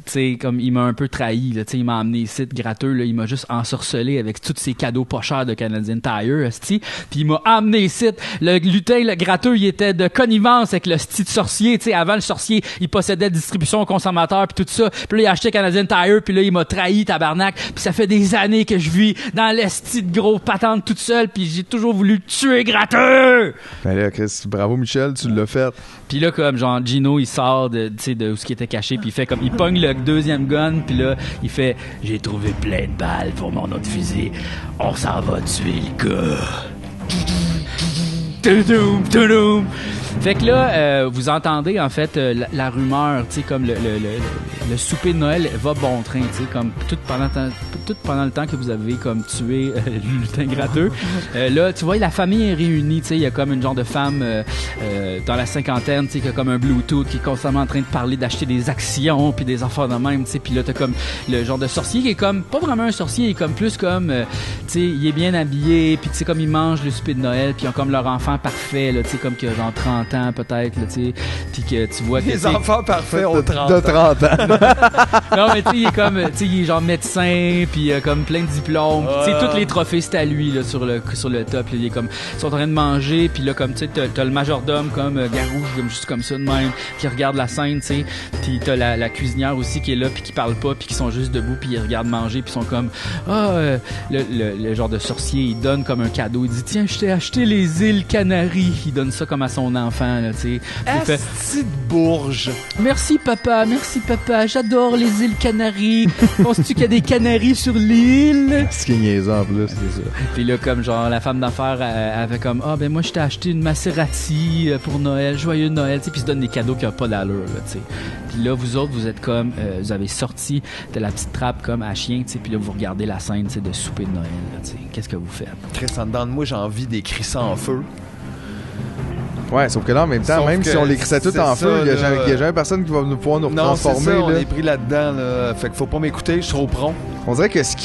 sais, comme il m'a un peu trahi, là, tu sais, il m'a amené ici, Gratteux, là, il m'a juste ensorcelé avec tous ses cadeaux pas chers de Canadian Tire, esti, puis il m'a amené ici. Le lutin, le Gratteux, il était de connivence avec le style sorcier, tu sais, avant le sorcier, il possédait distribution aux consommateurs puis tout ça, puis là, il a acheté Canadian Tire, puis là, il m'a trahi, tabarnak, puis ça fait des années que je vis dans l'esti de gros patente toute seule, puis j'ai toujours voulu tuer Gratteux! Ben là, Chris, bravo Michel, tu l'as fait. Puis là, comme genre Gino, il sort de où ce qui était caché, puis il fait comme il pogne le deuxième gun, puis là il fait j'ai trouvé plein de balles pour mon autre fusil, on s'en va tuer le gars. Fait que là, vous entendez en fait la rumeur, tu sais, comme le souper de Noël va bon train, tu sais, comme tout pendant le temps que vous avez comme tué le lutin Gratteux. Là, tu vois, la famille est réunie, tu sais, il y a comme une genre de femme dans la cinquantaine, tu sais, qui a comme un Bluetooth, qui est constamment en train de parler d'acheter des actions puis des affaires de même, tu sais, puis là t'as comme le genre de sorcier qui est comme pas vraiment un sorcier, il est comme plus comme, tu sais, il est bien habillé, puis tu sais comme il mange le souper de Noël, puis ils ont comme leur enfant parfait, là, tu sais, comme que genre 30 ans peut-être, là, tu sais, puis que tu vois que les enfants parfaits ont 30 de 30 ans. Non, mais tu sais, il est comme, tu sais, il est genre médecin, puis comme plein de diplômes. Tu sais, tous les trophées, c'est à lui, là, sur le top. Là, il est comme, ils sont en train de manger, puis là, comme, tu sais, t'as le majordome, comme, Garouche, comme, juste comme ça, de même, qui regarde la scène, tu sais. Puis t'as la cuisinière aussi qui est là, puis qui parle pas, puis qui sont juste debout, puis ils regardent manger, puis ils sont comme, le genre de sorcier, il donne comme un cadeau. Il dit, tiens, je t'ai acheté les îles Canaries. Il donne ça comme à son enfant, là, tu sais. Asti de bourge. Merci papa, j'adore les îles Canaries. Penses-tu qu'il y a des canaris sur l'île? C'est qui est niaisant en plus. C'est ça. Puis là, comme genre, la femme d'affaires avait comme, ben moi je t'ai acheté une Maserati pour Noël, joyeux Noël, tu sais, puis se donne des cadeaux qui n'ont pas d'allure, là, tu sais. Puis là, vous autres, vous êtes comme, vous avez sorti de la petite trappe comme à chien, tu sais, puis là, vous regardez la scène, tu sais, de souper de Noël, là, tu sais. Qu'est-ce que vous faites? Chris, en dedans de moi, j'ai envie d'écrire ça en feu. Ouais, sauf que là, en même temps, même si on l'écrissait tout en feu, il y a jamais personne qui va pouvoir nous transformer. Non, c'est ça, on est pris là-dedans, là. Fait qu'il faut pas m'écouter, je suis trop prompt. On dirait que ce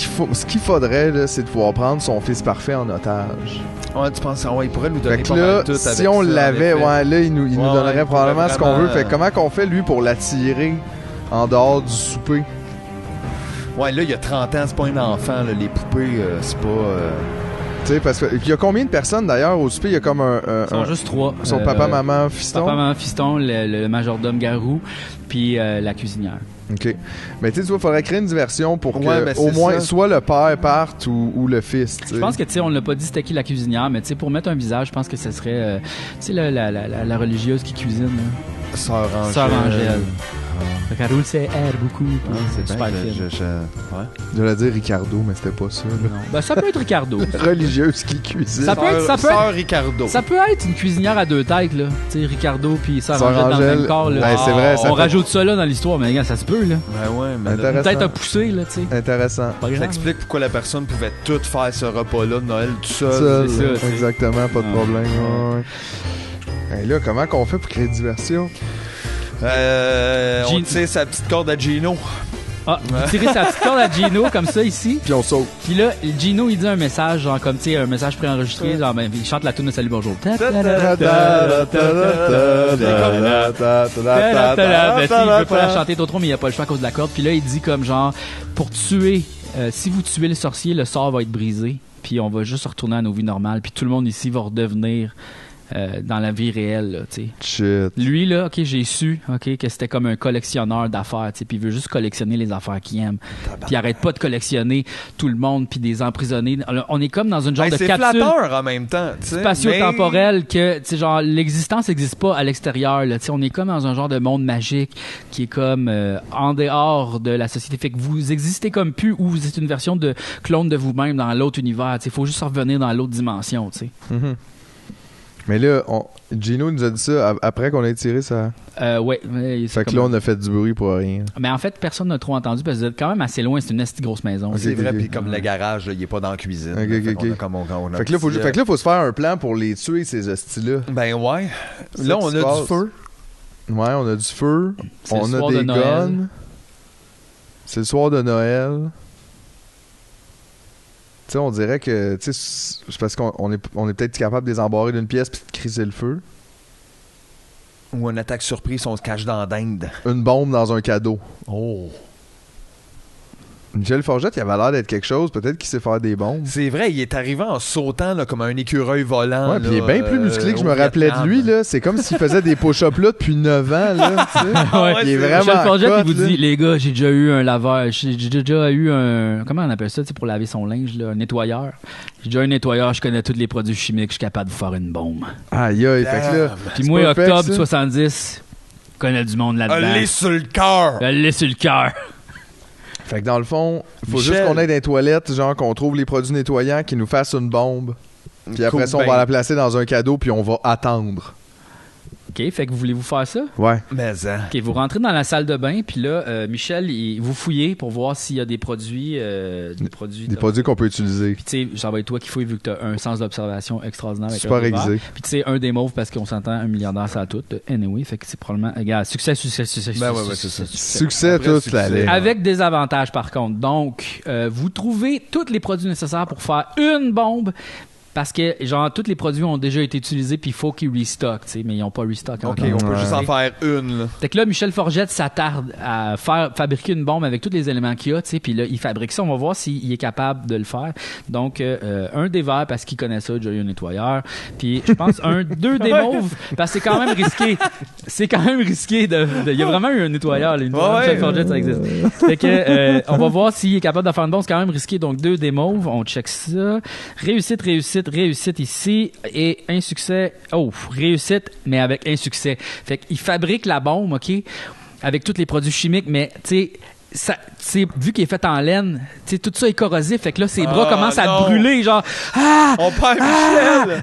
qu'il faudrait, là, c'est de pouvoir prendre son fils parfait en otage. Ouais, tu penses, ouais, il pourrait nous donner fait que là, tout si on l'avait, ouais, là, il nous donnerait probablement ce qu'on veut. Fait que comment qu'on fait, lui, pour l'attirer en dehors du souper? Ouais, là, il y a 30 ans, c'est pas un enfant, là. Les poupées, c'est pas... Tu sais, parce qu'il y a combien de personnes d'ailleurs au souper? Il y a comme Ils sont juste 3. Son papa, maman, fiston. Papa, maman, fiston, le majordome Garou, puis la cuisinière. OK. Mais tu vois, il faudrait créer une diversion pour que au moins soit le père parte ou le fils. T'sais. Je pense que, tu sais, on l'a pas dit c'était qui la cuisinière, mais tu sais, pour mettre un visage, je pense que ce serait, tu sais, la religieuse qui cuisine. Sœur Angèle. Fait qu'elle roule ses airs beaucoup. C'est super fine. Ouais. Je voulais dire Ricardo, mais c'était pas ça. Là. Non. Ben, ça peut être Ricardo. Religieuse qui cuisine. Ça peut être Ricardo. Ça peut être une cuisinière à deux têtes, là. Tu sais, Ricardo puis Sœur Angèle dans le même corps, là. Ouais, c'est vrai. On rajoute ça, là, dans l'histoire, mais regarde, ça se peut, là. Ben ouais, mais peut-être à pousser, là, tu sais. Intéressant. Ça explique pourquoi la personne pouvait tout faire ce repas-là de Noël tout seul. C'est ça. Exactement, pas de problème. Ouais. Et là, comment qu'on fait pour créer de diversion? On tire sa petite corde à Gino. Ah, vous tirez sa petite corde à Gino, comme ça, ici. Puis on saute. Puis là, Gino, il dit un message, genre, comme, tu sais, un message préenregistré, genre, ben, il chante la tune de Salut Bonjour. Il veut pas la chanter trop, mais il a pas le choix à cause de la corde. Puis là, il dit comme, genre, pour tuer, si vous tuez le sorcier, le sort va être brisé. Puis on va juste retourner à nos vies normales. Puis tout le monde ici va redevenir dans la vie réelle, là, tu sais. Shit. Lui, là, OK, j'ai su, OK, que c'était comme un collectionneur d'affaires, tu sais, puis il veut juste collectionner les affaires qu'il aime. Puis il arrête pas de collectionner tout le monde, puis des emprisonnés. On est comme dans une genre de c'est capsule flatteur en même temps, tu sais. Spatio-temporelle que, tu sais, genre, l'existence n'existe pas à l'extérieur, là, tu sais. On est comme dans un genre de monde magique qui est comme en dehors de la société. Fait que vous existez comme plus ou vous êtes une version de clone de vous-même dans l'autre univers, tu sais. Faut juste revenir dans l'autre dimension, tu sais. Mm-hmm. Mais là, Gino nous a dit ça après qu'on ait tiré ça. Ouais. Fait que là, on a fait du bruit pour rien. Mais en fait, personne n'a trop entendu parce que vous êtes quand même assez loin. C'est une grosse maison. C'est vrai, puis comme le garage, il est pas dans la cuisine. Fait que là, faut se faire un plan pour les tuer, ces hosties-là. Ben ouais. Là, on a du feu. Ouais, on a du feu. On a des guns. C'est le soir de Noël. Tu sais, on dirait que, tu sais, c'est parce qu'on est peut-être capable de les embarrer d'une pièce puis de criser le feu. Ou une attaque surprise, on se cache dans la dinde. Une bombe dans un cadeau. Oh. Michel Forgette, il avait l'air d'être quelque chose. Peut-être qu'il sait faire des bombes. C'est vrai, il est arrivé en sautant là, comme un écureuil volant. Ouais, puis il est bien plus musclé que je me rappelais de lui. Là. C'est comme s'il faisait des push-ups là depuis 9 ans. Là, tu sais. Ouais, il est vraiment Michel Forgette, il vous là. dit, les gars, j'ai déjà eu un laveur. J'ai déjà eu un... Comment on appelle ça, tu sais, pour laver son linge, là, un nettoyeur. J'ai déjà eu un nettoyeur, je connais tous les produits chimiques, je suis capable de vous faire une bombe. Aïe, aïe, fait que là... Puis moi, octobre 70, je connais du monde là-dedans. Elle est sur le cœur. Elle est sur le cœur. Fait que dans le fond, il faut juste qu'on aille dans les toilettes, genre qu'on trouve les produits nettoyants qui nous fassent une bombe. Puis après ça, on va la placer dans un cadeau puis on va attendre. OK, fait que voulez-vous faire ça? Ouais. Mais ça. OK, vous rentrez dans la salle de bain, puis là, Michel, vous fouillez pour voir s'il y a des produits... des produits qu'on peut utiliser. Puis tu sais, ça va être toi qui fouille vu que tu as un sens d'observation extraordinaire. Avec super aiguisé. Puis tu sais, un des mauves parce qu'on s'entend un milliardaire ça tout. Anyway, fait que c'est probablement... Regarde, succès. Ben ouais, c'est ça. Succès, tout l'allait. Avec des avantages, par contre. Donc, vous trouvez tous les produits nécessaires pour faire une bombe. Parce que, genre, tous les produits ont déjà été utilisés, puis il faut qu'ils restockent, tu sais, mais ils n'ont pas restock encore. OK, on peut juste en faire une, là. Fait que là, Michel Forgette s'attarde à fabriquer une bombe avec tous les éléments qu'il y a, tu sais, puis là, il fabrique ça. On va voir s'il est capable de le faire. Donc, un des verts, parce qu'il connaît ça, déjà eu un nettoyeur. Puis, je pense, deux des mauves, parce que c'est quand même risqué. C'est quand même risqué il y a vraiment eu un nettoyeur, là. Michel Forgette, ça existe. Fait que, on va voir s'il est capable de faire une bombe. C'est quand même risqué. Donc, 2 des mauves, on check ça. Réussite ici et un succès. Oh, réussite, mais avec un succès. Fait qu'il fabrique la bombe, OK, avec tous les produits chimiques, mais tu sais, vu qu'il est fait en laine, tu sais, tout ça est corrosif. Fait que là, ses bras commencent à brûler, genre. On perd Michel!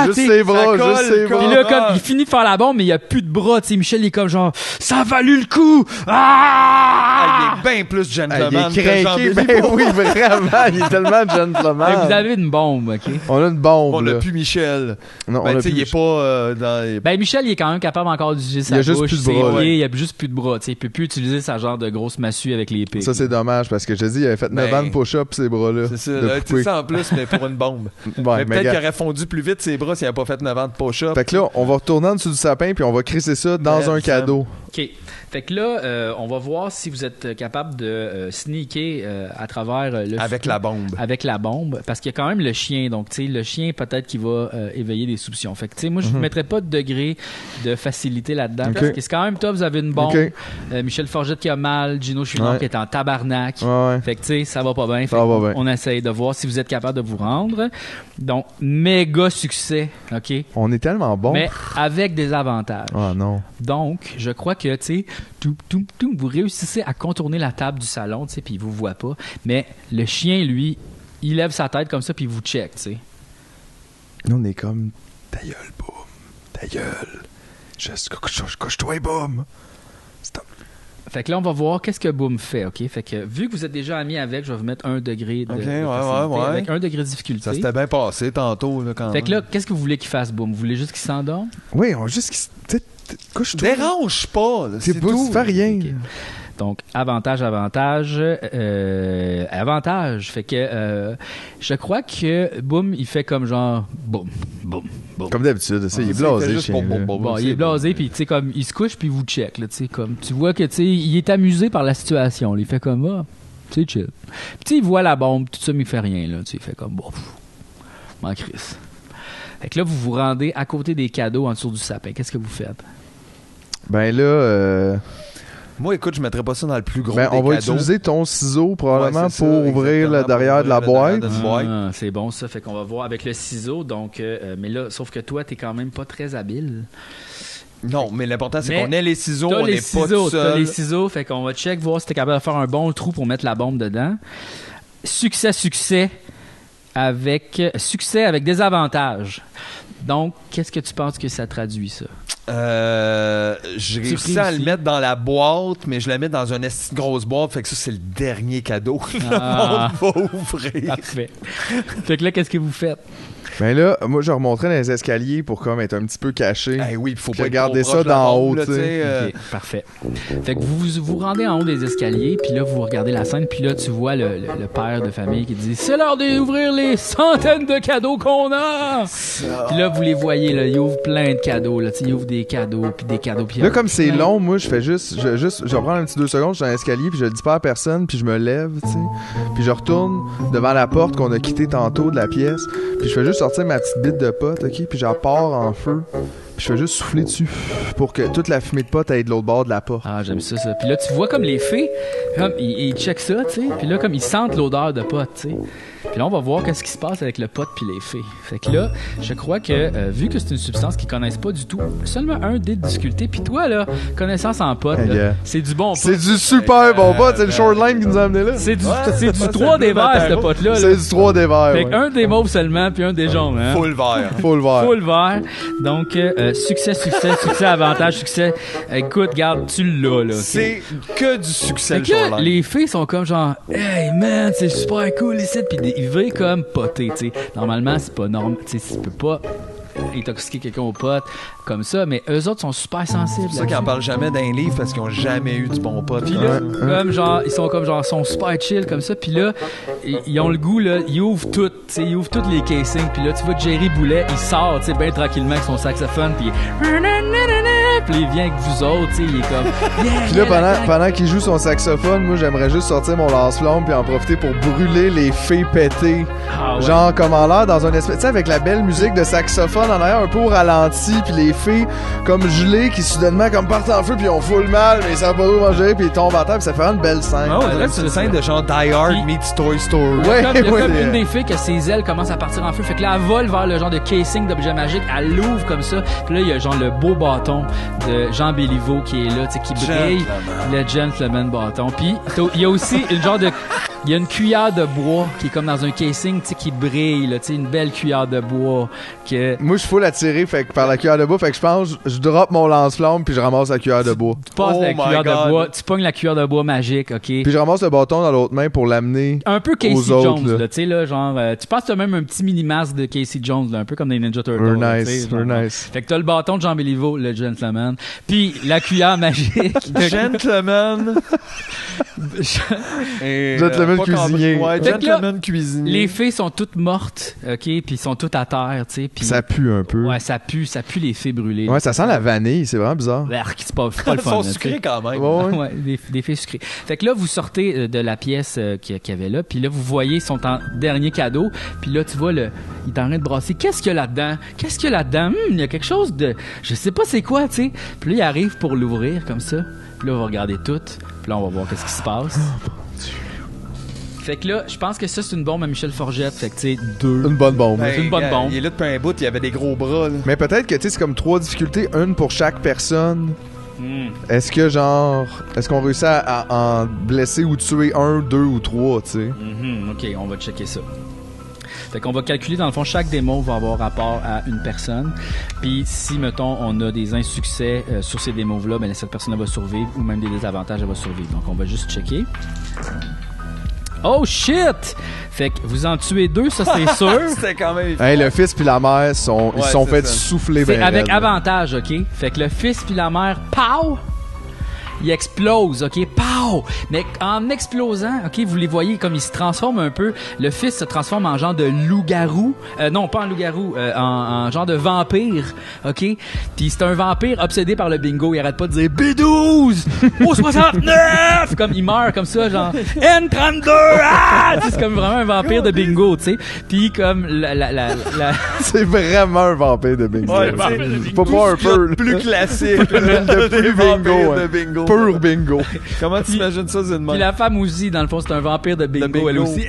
Juste ses bras. Puis là, comme, il finit de faire la bombe, mais il n'y a plus de bras. Tu sais, Michel, il est comme genre, ça a valu le coup! Il est bien plus gentleman. Il est craqué, oui, vraiment. Il est tellement gentleman. Et vous avez une bombe, OK? On a une bombe. On n'a plus Michel. Non, tu sais, il est pas dans. Ben, Michel, il est quand même capable encore d'utiliser sa bouche. Il a juste plus de bras. Il a juste plus de bras. Tu sais, il peut plus utiliser sa genre de grosse massue avec les pics. Ça, c'est dommage parce que je te dis, il avait fait 9 ans de push-up ces bras-là. C'est ça, tu sais ça en plus, mais pour une bombe. Ouais, mais peut-être qu'il aurait fondu plus vite ses bras s'il n'avait pas fait 9 ans de push-up. Fait que là, on va retourner en dessous du sapin puis on va crisser ça dans un cadeau. OK. Fait que là, on va voir si vous êtes capable de sneaker à travers le... Avec la bombe. Avec la bombe. Parce qu'il y a quand même le chien. Donc, tu sais, le chien, peut-être qu'il va éveiller des soupçons. Fait que, tu sais, moi, je ne vous mettrais pas de degré de facilité là-dedans. Okay. Parce que c'est quand même top, vous avez une bombe. Okay. Michel Forgette qui a mal. Gino Chouinard qui est en tabarnak. Ouais. Fait que, tu sais, ça va pas bien. Ça va bien. On essaye de voir si vous êtes capable de vous rendre. Donc, méga succès. OK? On est tellement bon. Mais avec des avantages. Ah non. Donc, je crois que, tu sais, vous réussissez à contourner la table du salon, tu sais, puis il vous voit pas. Mais le chien, lui, il lève sa tête comme ça, puis il vous check, tu sais. Nous, on est comme, ta gueule, boum, ta gueule. Couche-toi, boum. Stop. Fait que là, on va voir qu'est-ce que Boom fait, OK? Fait que, vu que vous êtes déjà amis avec, je vais vous mettre 1 degré de facilité, avec 1 degré de difficulté. Ça s'était bien passé tantôt, là, quand Fait que là, qu'est-ce que vous voulez qu'il fasse, Boom? Vous voulez juste qu'il s'endorme? Oui, on veut juste qu'il... Couche-toi. Dérange pas, là, c'est tout. Tu fais rien. Okay. Donc, avantage. Fait que je crois que Boom, il fait comme genre boum. Comme d'habitude, ça, il est blasé. Bon, il est blasé, puis tu sais, comme il se couche, puis il vous check. Là, comme, tu vois que tu sais, il est amusé par la situation. Là, il fait comme c'est chill. Puis il voit la bombe, tout ça, mais il fait rien. Là, il fait comme bon, m'en crisse. Fait que là, vous vous rendez à côté des cadeaux en dessous du sapin. Qu'est-ce que vous faites? Ben là... Moi, écoute, je mettrais pas ça dans le plus gros Ben, des on va cadeaux. utiliser ton ciseau probablement Ouais, c'est pour ça, ouvrir le exactement, derrière pour de la ouvrir le boîte. derrière de la boîte. Ah, c'est bon ça. Fait qu'on va voir avec le ciseau. Donc, mais là, sauf que toi, t'es quand même pas très habile. Non, mais l'important, c'est Mais qu'on ait les ciseaux, T'as on les n'est pas tout ciseaux, t'as seul. les ciseaux. Fait qu'on va check, voir si t'es capable de faire un bon trou pour mettre la bombe dedans. Succès avec des avantages. Donc, qu'est-ce que tu penses que ça traduit, ça? J'ai Tu réussi à le réussis. mettre dans la boîte, mais je la mets dans une grosse boîte, fait que ça, c'est le dernier cadeau que Ah. le monde va ouvrir. Parfait. Fait que là, qu'est-ce que vous faites? Ben là, moi, je remonterais dans les escaliers pour comme être un petit peu caché. Eh oui, faut Puis pas être regarder trop ça proche de la d'en bombe, haut, là, tu sais. Ok, parfait. Fait que vous rendez en haut des escaliers, puis là, vous regardez la scène, puis là, tu vois le père de famille qui dit « C'est l'heure d'ouvrir les centaines de cadeaux qu'on a! » Puis là, vous les voyez, là, il ouvre plein de cadeaux, là, tu sais, il ouvre des cadeaux, puis des cadeaux, puis... Là, comme c'est long, moi, je fais juste... Je reprends un petit 2 secondes, je suis dans l'escalier, puis je le dis pas à personne, puis je me lève, tu sais. Puis je retourne devant la porte qu'on a quittée tantôt de la pièce, puis je fais juste sortir ma petite bite de pote, OK? Puis j'en pars en feu, puis je fais juste souffler dessus pour que toute la fumée de pote aille de l'autre bord de la porte. Ah, j'aime ça. Puis là, tu vois comme les fées, comme, ils checkent ça, tu sais. Puis là, comme ils sentent l'odeur de pot, tu sais. Puis là, on va voir qu'est-ce qui se passe avec le pot puis les fées. Fait que là, je crois que, vu que c'est une substance qu'ils connaissent pas du tout, seulement un dé de difficulté. Puis toi, là, connaissance en pot, là, Yeah. c'est du bon pot. C'est du super bon pot, c'est le shortline qui nous a amené là. C'est du Ouais, 3 des verts, ce pot-là. C'est du 3 des verts, Fait ouais. qu'un des mauves seulement, puis un des jaunes, hein. Full vert. Faut le voir. Full vert. Donc, succès, avantage, succès. Écoute, garde, tu l'as, là. ok? C'est que du succès, Fait le que là, shoreline. les filles sont comme genre, hey man, c'est super cool ici, puis ils veulent comme poter, tu sais. Normalement, c'est pas normal, tu sais, tu peux pas intoxiquer quelqu'un au pot comme ça, mais eux autres sont super sensibles. C'est pour ça qu'ils en parlent jamais d'un livre parce qu'ils ont jamais eu du bon pot. Puis là, comme genre, ils sont comme genre, sont super chill comme ça, puis là, ils ont le goût, là, ils ouvrent tout, tu sais, ils ouvrent tous les casings, puis là, tu vois Jerry Boulet, il sort, tu sais, bien tranquillement avec son saxophone, puis il vient avec vous autres, tu sais, il est comme... Yeah, Puis là, pendant qu'il joue son saxophone, moi, j'aimerais juste sortir mon lance-flamme puis en profiter pour brûler les fées pétées. Ah ouais. Genre, comme en l'air, dans un espèce... Tu sais, avec la belle musique de saxophone en arrière, un peu au ralenti, puis les fées comme gelées qui soudainement comme partent en feu, puis on full mal, mais ils savent pas où manger, puis ils tombent à terre, puis ça fait une belle scène. Ah ouais, Là, c'est une scène de genre Die Hard Puis- meets Toy Story. Ouais, Il y a comme ouais. une des filles que ses ailes commencent à partir en feu. Fait que là, elle vole vers le genre de casing d'objet magique. Elle l'ouvre comme ça. Puis là, il y a genre le beau bâton de Jean Béliveau qui est là, tu sais, qui brille. Le gentleman bâton. Puis il y a aussi une genre de... Il y a une cuillère de bois qui est comme dans un casing, tu sais, qui brille, là, tu sais, une belle cuillère de bois que... Moi, je suis full attiré fait que par la cuillère de bois, fait que je pense, je drop mon lance-flamme, puis je ramasse la cuillère de bois. Tu passes Oh la my cuillère God. de bois, tu pognes la cuillère de bois magique, OK? Puis je ramasse le bâton dans l'autre main pour l'amener. Un peu Casey aux autres, Jones, là. là, tu sais, là, genre... tu passes t'as même un petit mini-masque de Casey Jones, là, un peu comme des Ninja Turtles. Very là, tu nice, sais, genre. very nice. Fait que t'as le bâton de Jean Béliveau, le gentleman, puis la cuillère magique de Gentleman. Et, Gentleman pas cuisinier. Ouais, Fait que là, gentleman cuisinier. Les fées sont toutes mortes, OK, puis ils sont toutes à terre, tu sais, puis Ça pue un peu. ouais, ça pue les fées brûlées. Ouais, ça sent la vanille, c'est vraiment bizarre. L'arc, c'est pas le Ils fun. sont là, tu sais. sucrés quand même. Ouais, ouais. Ouais, des fées sucrées. Fait que là, vous sortez de la pièce qu'il y avait là, puis là, vous voyez, ils sont en dernier cadeau, puis là, tu vois, il est en train de brasser. Qu'est-ce qu'il y a là-dedans? Qu'est-ce qu'il y a là-dedans? Il y a quelque chose de... Je sais pas c'est quoi, tu sais. Puis là, il arrive pour l'ouvrir, comme ça. Puis là, on va regarder tout. Puis là, on va voir qu'est-ce qui se passe. Fait que là, je pense que ça, c'est une bombe à Michel Forgette. Fait que, tu sais, 2. Une bonne bombe. C'est une bonne gars, bombe. Il est là depuis un bout, il avait des gros bras. Là. Mais peut-être que, tu sais, c'est comme 3 difficultés, une pour chaque personne. Hmm. Est-ce que, genre, est-ce qu'on réussit à en blesser ou tuer 1, 2 ou 3, tu sais? Mhm, OK, on va checker ça. Fait qu'on va calculer, dans le fond, chaque démo va avoir rapport à une personne. Puis si, mettons, on a des insuccès sur ces démos-là, ben cette personne va survivre ou même des désavantages, elle va survivre. Donc, on va juste checker. Oh shit! Fait que vous en tuez 2, ça c'est sûr. C'était quand même... Hey, le fils puis la mère, ils se Ouais, sont c'est fait ça. souffler C'est ben avec raide, là. avantage, OK? Fait que le fils puis la mère, pow! Il explose, OK? Pow! Wow! Mais en explosant, OK, vous les voyez comme ils se transforment un peu. Le fils se transforme en genre de loup-garou. Non, pas en loup-garou, en genre de vampire, OK? Puis c'est un vampire obsédé par le bingo. Il arrête pas de dire B12! Au 69! Comme il meurt comme ça, genre N32! Ah! C'est comme vraiment un vampire de bingo, tu sais. Puis comme la... C'est vraiment un vampire de bingo. Ouais, faut pas un peu plus classique. le plus bingo, de bingo. Pur bingo. Comment tu imagines ça, c'est une Puis la femme aussi, dans le fond, c'est un vampire de bingo. Elle aussi.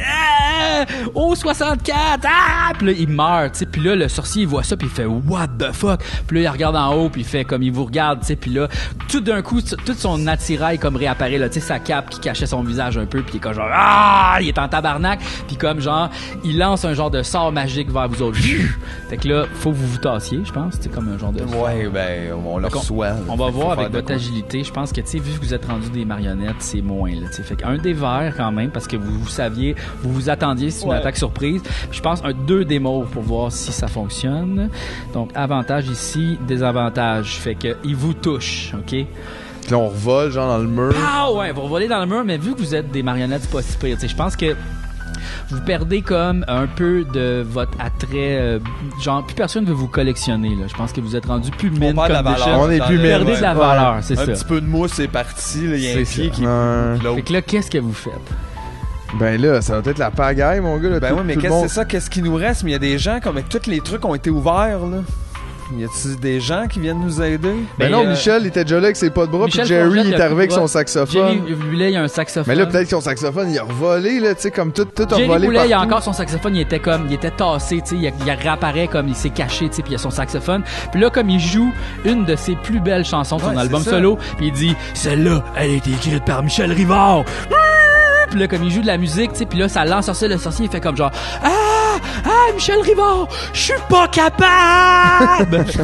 Au 64! Ah! Puis là, il meurt, tu sais. Puis là, le sorcier, il voit ça, puis il fait what the fuck? Puis là, il regarde en haut, puis il fait comme il vous regarde, tu sais. Puis là, tout d'un coup, tout son attirail comme réapparaît, là, tu sais, sa cape qui cachait son visage un peu, puis il est comme genre il est en tabarnak, puis comme genre, il lance un genre de sort magique vers vous autres. Fait que là, faut que vous tassiez, je pense. C'est comme un genre de. Ouais, ben, on le reçoit. On va voir avec votre agilité. Je pense que, tu sais, vu que vous êtes rendu des marionnettes, c'est moins, là, tu sais. Fait qu'un des verts, quand même, parce que vous saviez, vous vous attendiez, c'est une attaque surprise. Je pense un 2 des mauves pour voir si ça fonctionne. Donc, avantage ici, désavantage. Fait que, il vous touche, OK? Là, on revole, genre, dans le mur. Ah ouais, vous revolez dans le mur, mais vu que vous êtes des marionnettes, c'est pas si pire. Tu sais, je pense que vous perdez comme un peu de votre attrait, genre plus personne veut vous collectionner là. Je pense que vous êtes rendu plus mine comme des chefs. On est plus mine. Vous perdez de la valeur, c'est ça. Un petit peu de mousse, c'est parti, là, il y a un pied qui Fait que là, qu'est-ce que vous faites? Ben là, ça va être la pagaille, mon gars. Là, ben oui, mais qu'est-ce que c'est ça? Qu'est-ce qui nous reste? Mais il y a des gens, comme avec tous les trucs ont été ouverts, là. Y a-t-il des gens qui viennent nous aider? Ben non, Michel, il était déjà là avec ses pas de bras, puis Jerry, il est arrivé avec son saxophone. Jerry Boulet, il a un saxophone. Mais là, peut-être que son saxophone, il a revolé, là, tu sais, comme tout a Jerry revolé Boulet, partout. il a encore son saxophone, il était tassé, tu sais, il réapparaît comme il s'est caché, tu sais, puis il a son saxophone. Puis là, comme il joue une de ses plus belles chansons de son album solo, puis il dit, celle-là, elle a été écrite par Michel Rivard. Puis là, comme il joue de la musique, tu sais, puis là, ça lance le sorcier, il fait comme genre, Michel Rivard, je suis pas capable! Tu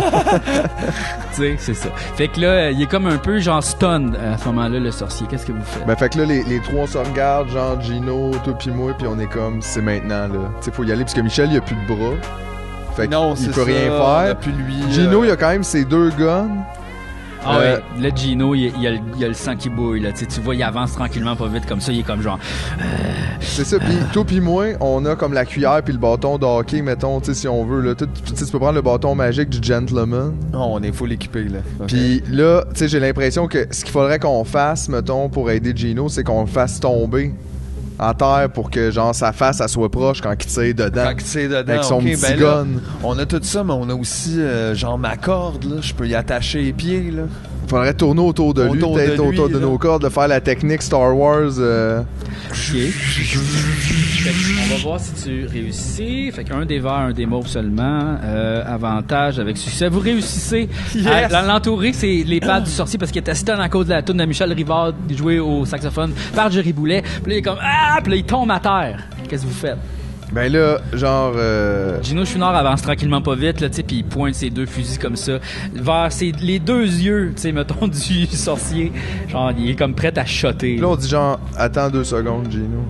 sais, c'est ça. Fait que là, il est comme un peu genre stun à ce moment-là, le sorcier. Qu'est-ce que vous faites? Ben fait que là, les trois, on se regarde, genre Gino, toi pis moi, puis on est comme, c'est maintenant, là. Tu sais, faut y aller, parce que Michel, il a plus de bras. Fait qu'il peut rien faire. Puis lui, Gino, il a quand même ses 2 guns. Ah ouais, là Gino, il y a le sang qui bouille là, tu vois, il avance tranquillement pas vite comme ça, il est comme genre C'est ça, pis toi pis moi, on a comme la cuillère puis le bâton de hockey, mettons, tu sais, si on veut là, tu peux prendre le bâton magique du gentleman. Oh, on est full équipé là. Okay. Puis là, tu sais, j'ai l'impression que ce qu'il faudrait qu'on fasse, mettons, pour aider Gino, c'est qu'on le fasse tomber en terre pour que genre sa face elle soit proche quand il tire dedans. Quand il tire dedans, avec son petit ben gun. Là, on a tout ça, mais on a aussi genre ma corde là, je peux y attacher les pieds là. Faudrait tourner autour de lui, peut-être autour de nos cordes, de faire la technique Star Wars. Ok. On va voir si tu réussis. Fait qu'un des verts, un des mauves seulement. Avantage avec succès. Vous réussissez à l'entourer, c'est les pattes du sorcier parce qu'il était stun à cause de la toune de Michel Rivard joué au saxophone par Jerry Boulet. Puis là, il est comme puis là, il tombe à terre. Qu'est-ce que vous faites? Ben là, genre... Gino Chouinard avance tranquillement pas vite, là, tu sais, puis il pointe ses 2 fusils comme ça vers les 2 yeux, tu sais, mettons, du sorcier. Genre, il est comme prêt à shotter. Là, on dit genre, attends 2 secondes, Gino.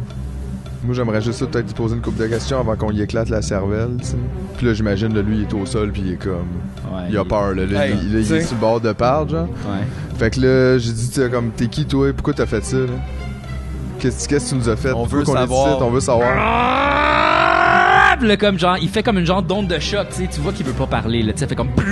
Moi, j'aimerais juste ça, peut-être lui poser une couple de questions avant qu'on y éclate la cervelle, tu sais. Puis là, j'imagine, là, lui, il est au sol, puis il est comme... Ouais, il a peur, là. Il est sur le bord de part, genre. Ouais. Fait que là, j'ai dit, tu sais, comme, t'es qui, toi? Pourquoi t'as fait ça, là? Qu'est-ce que tu nous as fait? On veut savoir. On veut savoir. Là, comme genre, il fait comme une genre d'onde de choc, tu vois qu'il veut pas parler, là, tu sais, fait comme puis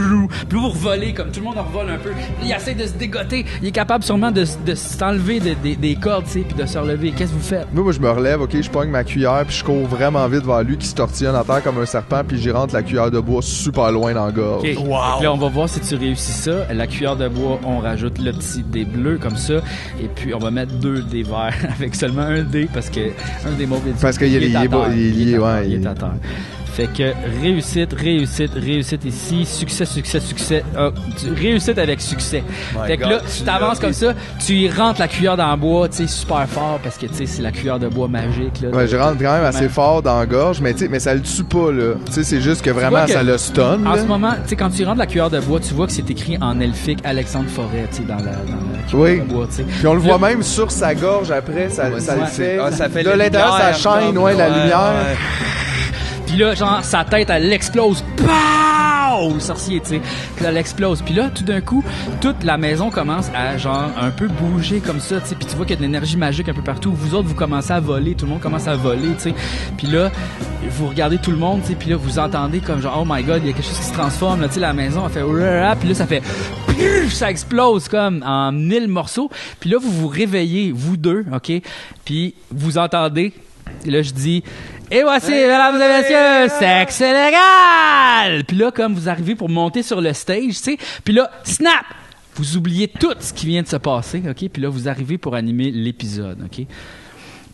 vous revolez, comme tout le monde en revole un peu. Il essaie de se dégoter, il est capable sûrement de s'enlever des cordes, tu sais, puis de se relever. Qu'est-ce que vous faites? Moi, je me relève, ok, je pogne ma cuillère, puis je cours vraiment vite vers lui qui se tortillonne à terre comme un serpent, puis j'y rentre la cuillère de bois super loin dans la gorge. Okay. Wow. Là, on va voir si tu réussis ça. La cuillère de bois, on rajoute le petit dé bleu comme ça, et puis on va mettre 2 dés verts avec seulement un dé parce que un des mauvais dés. Parce qu'il est à terre. Fait que réussite ici, succès. Réussite avec succès. Fait que là, tu t'avances comme ça, tu y rentres la cuillère dans le bois, tu sais, super fort, parce que, tu sais, c'est la cuillère de bois magique, là. Ouais, je rentre quand même assez fort dans la gorge, mais tu sais, mais ça le tue pas, là. Tu sais, c'est juste que vraiment, ça le stun, en là. ce moment, tu sais, quand tu rentres la cuillère de bois, tu vois que c'est écrit en elfique Alexandre Forêt, tu sais, dans la cuillère de bois, tu sais. Puis on le voit même sur sa gorge après, ça le fait. Ça fait de l'intérieur, ça shine, la lumière. Puis là, genre, sa tête, elle explose. Pow! pow, sorcier, tu sais. Puis là, elle explose. Puis là, tout d'un coup, toute la maison commence à, genre, un peu bouger comme ça, tu sais. Puis tu vois qu'il y a de l'énergie magique un peu partout. Vous autres, vous commencez à voler. Tout le monde commence à voler, tu sais. Puis là, vous regardez tout le monde, tu sais. Puis là, vous entendez comme genre, oh my god, il y a quelque chose qui se transforme, là, tu sais. La maison, elle fait, puis là, ça fait, ça explose comme en 1000 morceaux. Puis là, vous vous réveillez, vous deux, OK? Puis vous entendez, et là, je dis, et voici, mesdames et messieurs, sexe légal! Puis là, comme vous arrivez pour monter sur le stage, tu sais, puis là, snap! Vous oubliez tout ce qui vient de se passer, OK? Puis là, vous arrivez pour animer l'épisode, OK?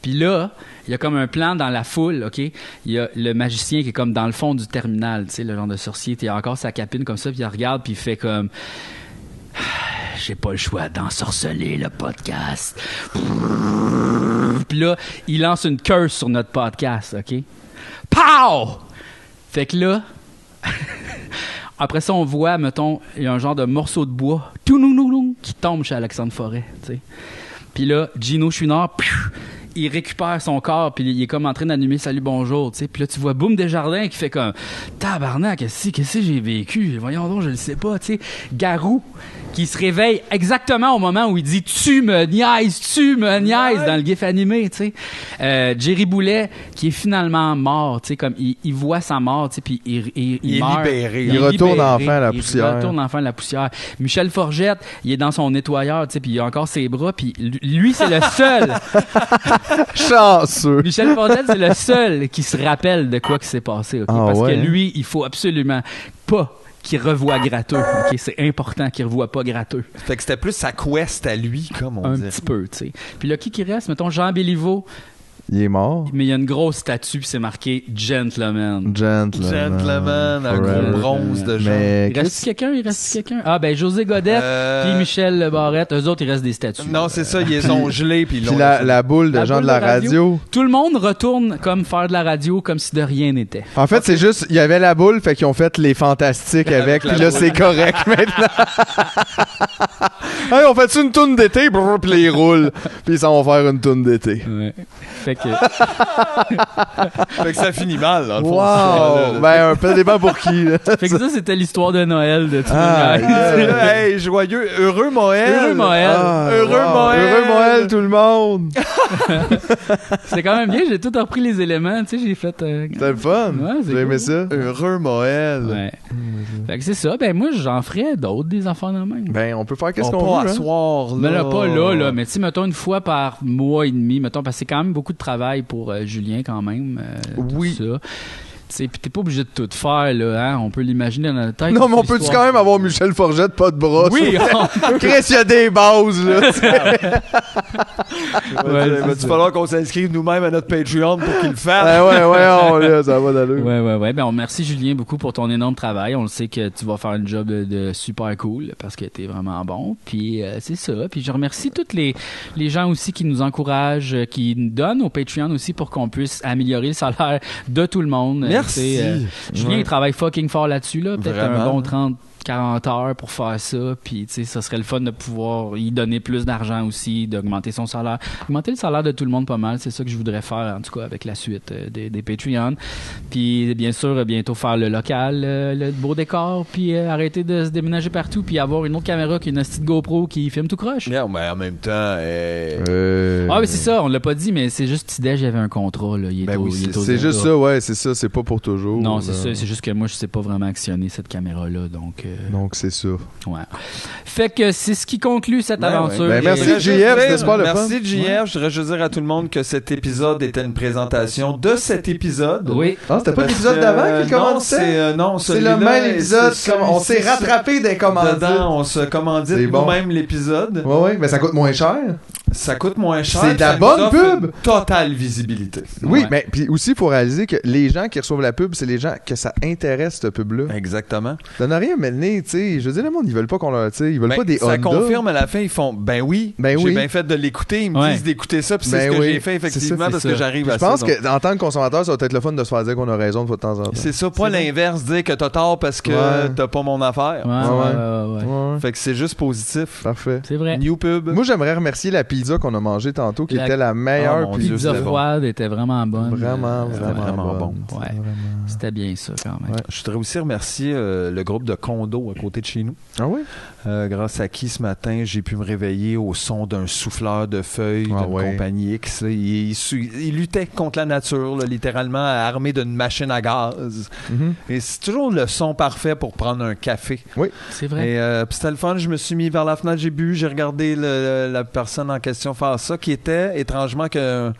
Puis là, il y a comme un plan dans la foule, OK? Il y a le magicien qui est comme dans le fond du terminal, tu sais, le genre de sorcier. Il a encore sa capine comme ça, puis il regarde, puis il fait comme... J'ai pas le choix d'ensorceler le podcast. Puis là, il lance une curse sur notre podcast, OK? Pow! Fait que là... Après ça, on voit, mettons, il y a un genre de morceau de bois qui tombe chez Alexandre Forêt, tu sais. Puis là, Gino Chouinard, il récupère son corps, puis il est comme en train d'allumer Salut Bonjour, tu sais. Puis là, tu vois Boom Desjardins qui fait comme Tabarnak, qu'est-ce que j'ai vécu? Voyons donc, je le sais pas, tu sais. Garou qui se réveille exactement au moment où il dit tu me niaises dans le gif animé, tu sais. Jerry Boulet qui est finalement mort, tu sais, comme il voit sa mort, tu sais, puis il meurt. Libéré. Il retourne enfin à la poussière. Il retourne enfin à la poussière. Michel Forgette, il est dans son nettoyeur, tu sais, puis il a encore ses bras, puis lui c'est le seul. Chanceux. Michel Forgette, c'est le seul qui se rappelle de quoi qui s'est passé, OK? Parce que lui, il faut absolument pas qu'il revoit gratteux. OK? C'est important qu'il revoit pas gratteux. Fait que c'était plus sa quest à lui, comme on dit. Un petit peu, tu sais. Puis là, qui reste? Mettons Jean Béliveau. Il est mort. Mais il y a une grosse statue, puis c'est marqué Gentleman. Gentleman, un gros bronze de Jean. Il reste quelqu'un? Ah, ben José Godette, puis Michel Barrette. Eux autres, il reste des statues. Non, c'est ça, ils ont gelé. Puis la boule de Jean de la radio. Tout le monde retourne comme faire de la radio, comme si de rien n'était. En fait, c'est juste, il y avait la boule, fait qu'ils ont fait les fantastiques avec, puis là, c'est correct maintenant. Hey, on fait une toune d'été, puis là, ils roulent, puis ils s'en vont faire une toune d'été. Ouais. Fait que ça finit mal, dans le fond. Wow! Ben, un peu débat pour qui, là? Fait que ça, c'était l'histoire de Noël de tout Hey, joyeux, heureux Noël! Heureux Noël! Heureux Noël, tout le monde! C'est quand même bien, j'ai tout repris les éléments, tu sais, j'ai fait... C'était le fun! Ouais, j'ai aimé ça. Heureux Noël! Ouais. Fait que c'est ça, ben moi, j'en ferais d'autres, des enfants de même. Ben, on peut faire qu'est-ce qu'on veut, à soir, là. Mais là, pas là, mais tu sais, mettons une fois par mois et demi, mettons, parce que c'est quand même beaucoup de travail pour Julien quand même. Oui. Tout ça. Puis t'es pas obligé de tout faire, là, hein? On peut l'imaginer dans notre tête. Non, mais on peut-tu quand même avoir Michel Forgette, pas de bras? Oui! Chris, il y a des bases, là. Il va falloir qu'on s'inscrive nous-mêmes à notre Patreon pour qu'il le fasse. Là, ça va d'allure. Ouais. Ben, on remercie Julien beaucoup pour ton énorme travail. On le sait que tu vas faire un job de super cool parce que t'es vraiment bon. Puis c'est ça. Puis je remercie tous les gens aussi qui nous encouragent, qui nous donnent au Patreon aussi pour qu'on puisse améliorer le salaire de tout le monde. Merci. Julien, il travaille fucking fort là-dessus, là. Peut-être Vraiment. un bon 40 heures pour faire ça, puis tu sais, ça serait le fun de pouvoir y donner plus d'argent aussi, d'augmenter son salaire. Augmenter le salaire de tout le monde pas mal, c'est ça que je voudrais faire, en tout cas, avec la suite des Patreon. Puis bien sûr, bientôt faire le local, le beau décor, puis arrêter de se déménager partout, puis avoir une autre caméra qui est une petite GoPro qui filme tout croche. Yeah, mais en même temps... Ah, mais c'est ça, on l'a pas dit, mais c'est juste Tidej, il y avait un contrat, là. C'est juste ça, ouais, c'est ça, c'est pas pour toujours. Non, c'est ça, c'est juste que moi, je sais pas vraiment actionner cette caméra-là, donc... Donc, c'est ça. Ouais. Fait que c'est ce qui conclut cette aventure. Ben, merci, JF, c'était super le fun. Merci, JF. Je voudrais juste dire à tout le monde que cet épisode était une présentation de cet épisode. Oui. Ah, c'était pas l'épisode d'avant qui commençait? Non, c'est le même épisode. On s'est rattrapé des commandites. Dedans, on se commandite nous-mêmes l'épisode. Ouais, mais ça coûte moins cher. Ça coûte moins cher. C'est de la bonne pub. Totale visibilité. Oui, mais puis aussi, il faut réaliser que les gens qui reçoivent la pub, c'est les gens que ça intéresse, cette pub-là. Exactement. Ça n'a rien mené, tu sais. Je veux dire, le monde, ils veulent pas qu'on leur... ils veulent pas des Honda. Ça confirme à la fin, ils font, ben oui, j'ai bien fait de l'écouter. Ils me disent d'écouter ça, puis c'est ce que j'ai fait, effectivement, parce que j'arrive à ça. Je pense qu'en tant que consommateur, ça va être le fun de se faire dire qu'on a raison de fois de temps en temps. C'est ça, pas l'inverse, dire que t'as tort parce que t'as pas mon affaire. Ouais. Fait que c'est juste positif. Parfait. C'est vrai. New pub. Moi, j'aimerais remercier la pizza qu'on a mangée était la meilleure pizza froide était vraiment bonne. Vraiment bon. Ouais. C'était bien ça, quand même. Ouais. Je voudrais aussi remercier le groupe de condos à côté de chez nous. Ah oui? Grâce à qui, ce matin, j'ai pu me réveiller au son d'un souffleur de feuilles d'une compagnie X. Là. Il luttait contre la nature, là, littéralement, armé d'une machine à gaz. Et c'est toujours le son parfait pour prendre un café. Oui, c'est vrai. Et puis c'était le fun. Je me suis mis vers la fenêtre, j'ai bu, j'ai regardé la personne en question faire ça, qui était, étrangement, il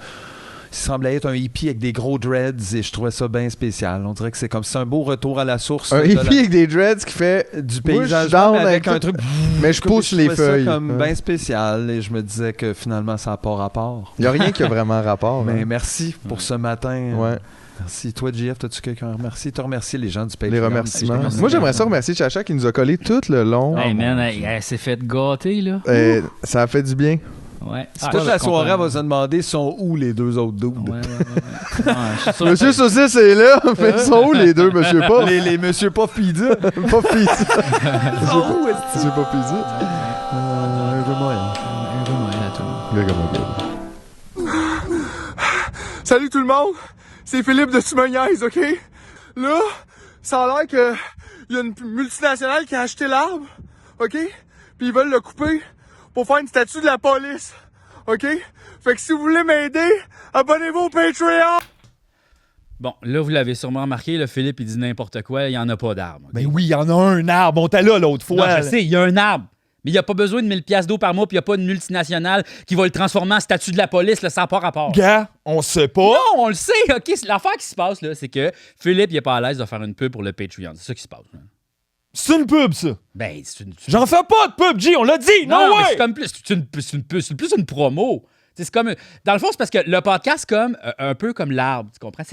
semblait être un hippie avec des gros dreads et je trouvais ça bien spécial. On dirait que c'est comme si c'est un beau retour à la source. Un hippie avec des dreads qui fait du paysage avec un truc. Mais je pousse les feuilles. Ça comme bien spécial et je me disais que finalement ça n'a pas rapport. Il n'y a rien qui a vraiment rapport. Mais merci pour ce matin. Ouais. Merci. Toi, JF, t'as-tu quelqu'un à remercier? Tu remercies les gens du Patreon. Les remerciements. Moi, j'aimerais ça remercier Chacha qui nous a collé tout le long. Hey man, elle s'est fait gâter, là. Ça a fait du bien. Ouais. Toute la soirée, elle va se demander sont où les deux autres dudes. Ouais. Monsieur Saucisse est là, mais sont où les deux, Monsieur Puff? Les Monsieur Puff Pizza. Puff Pizza. Monsieur Puff Pizza. Un jeu moyen à tout le monde. Salut tout le monde, c'est Philippe de Tumoniaise, OK? Là, ça a l'air que y a une multinationale qui a acheté l'arbre, OK? Puis ils veulent le couper pour faire une statue de la police, OK? Fait que si vous voulez m'aider, abonnez-vous au Patreon! Bon, là, vous l'avez sûrement remarqué, là, Philippe, il dit n'importe quoi, il n'y en a pas d'arbre. Okay? Ben oui, il y en a un arbre, on t'a là l'autre fois. Non, je sais, il y a un arbre. Mais il n'y a pas besoin de 1000 piastres d'eau par mois, puis il n'y a pas une multinationale qui va le transformer en statut de la police, là, ça n'a pas rapport. Gars, on sait pas. Non, on le sait, OK? L'affaire qui se passe, là, c'est que Philippe, il n'est pas à l'aise de faire une pub pour le Patreon. C'est ça qui se passe. Là. C'est une pub, ça. Ben, c'est une... J'en fais pas de pub, G, on l'a dit. Non, ouais. C'est comme plus, c'est plus une promo. C'est comme, dans le fond, c'est parce que le podcast, comme un peu comme l'arbre, tu comprends?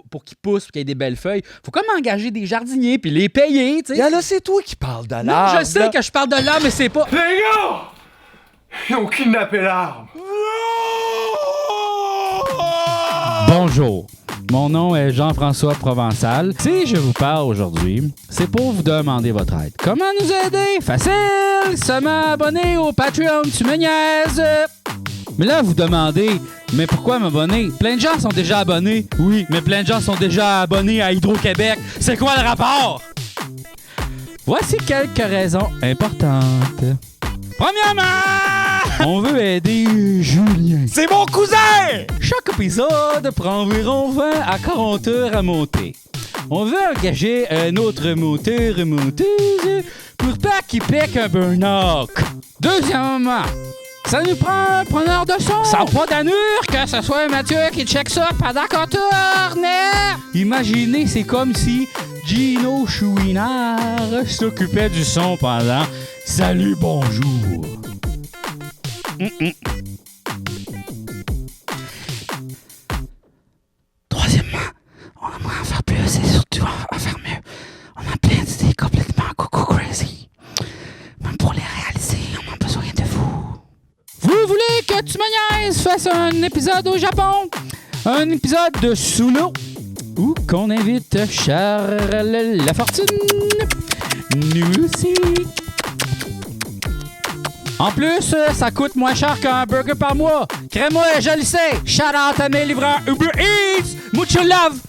Pour qu'il pousse, pour qu'il y ait des belles feuilles, faut comme engager des jardiniers puis les payer, tu sais. Là, c'est toi qui parles de l'arbre. Non, je sais que je parle de l'arbre, mais c'est pas... Les gars! Ils ont kidnappé l'arbre. Bonjour, mon nom est Jean-François Provençal. Si je vous parle aujourd'hui, c'est pour vous demander votre aide. Comment nous aider? Facile! Seulement abonner au Patreon, tu me niaises! Mais là, vous demandez, mais pourquoi m'abonner? Plein de gens sont déjà abonnés. Oui, mais plein de gens sont déjà abonnés à Hydro-Québec. C'est quoi le rapport? Voici quelques raisons importantes. Premièrement, on veut aider Julien. C'est mon cousin! Chaque épisode prend environ 20 à 40 heures à monter. On veut engager un autre monteur et monteuse pour pas qu'il pèque un burn-out. Deuxièmement, ça nous prend un preneur de son. Ça n'a pas d'allure que ce soit Mathieu qui check ça pendant qu'on tourne. Imaginez, c'est comme si Gino Chouinard s'occupait du son pendant Salut, bonjour. Troisièmement, on aimerait en faire plus et surtout en faire mieux. On a plein d'idées complètement coco crazy. Même pour les réaliser, on a besoin de vous. Vous voulez que Tu me niaises fasse un épisode au Japon? Un épisode de sous l'eau? Ou qu'on invite Charles Lafortune? Nous aussi. En plus, ça coûte moins cher qu'un burger par mois. Crée-moi, je le sais. Shout out à mes livreurs Uber Eats. Mucho love.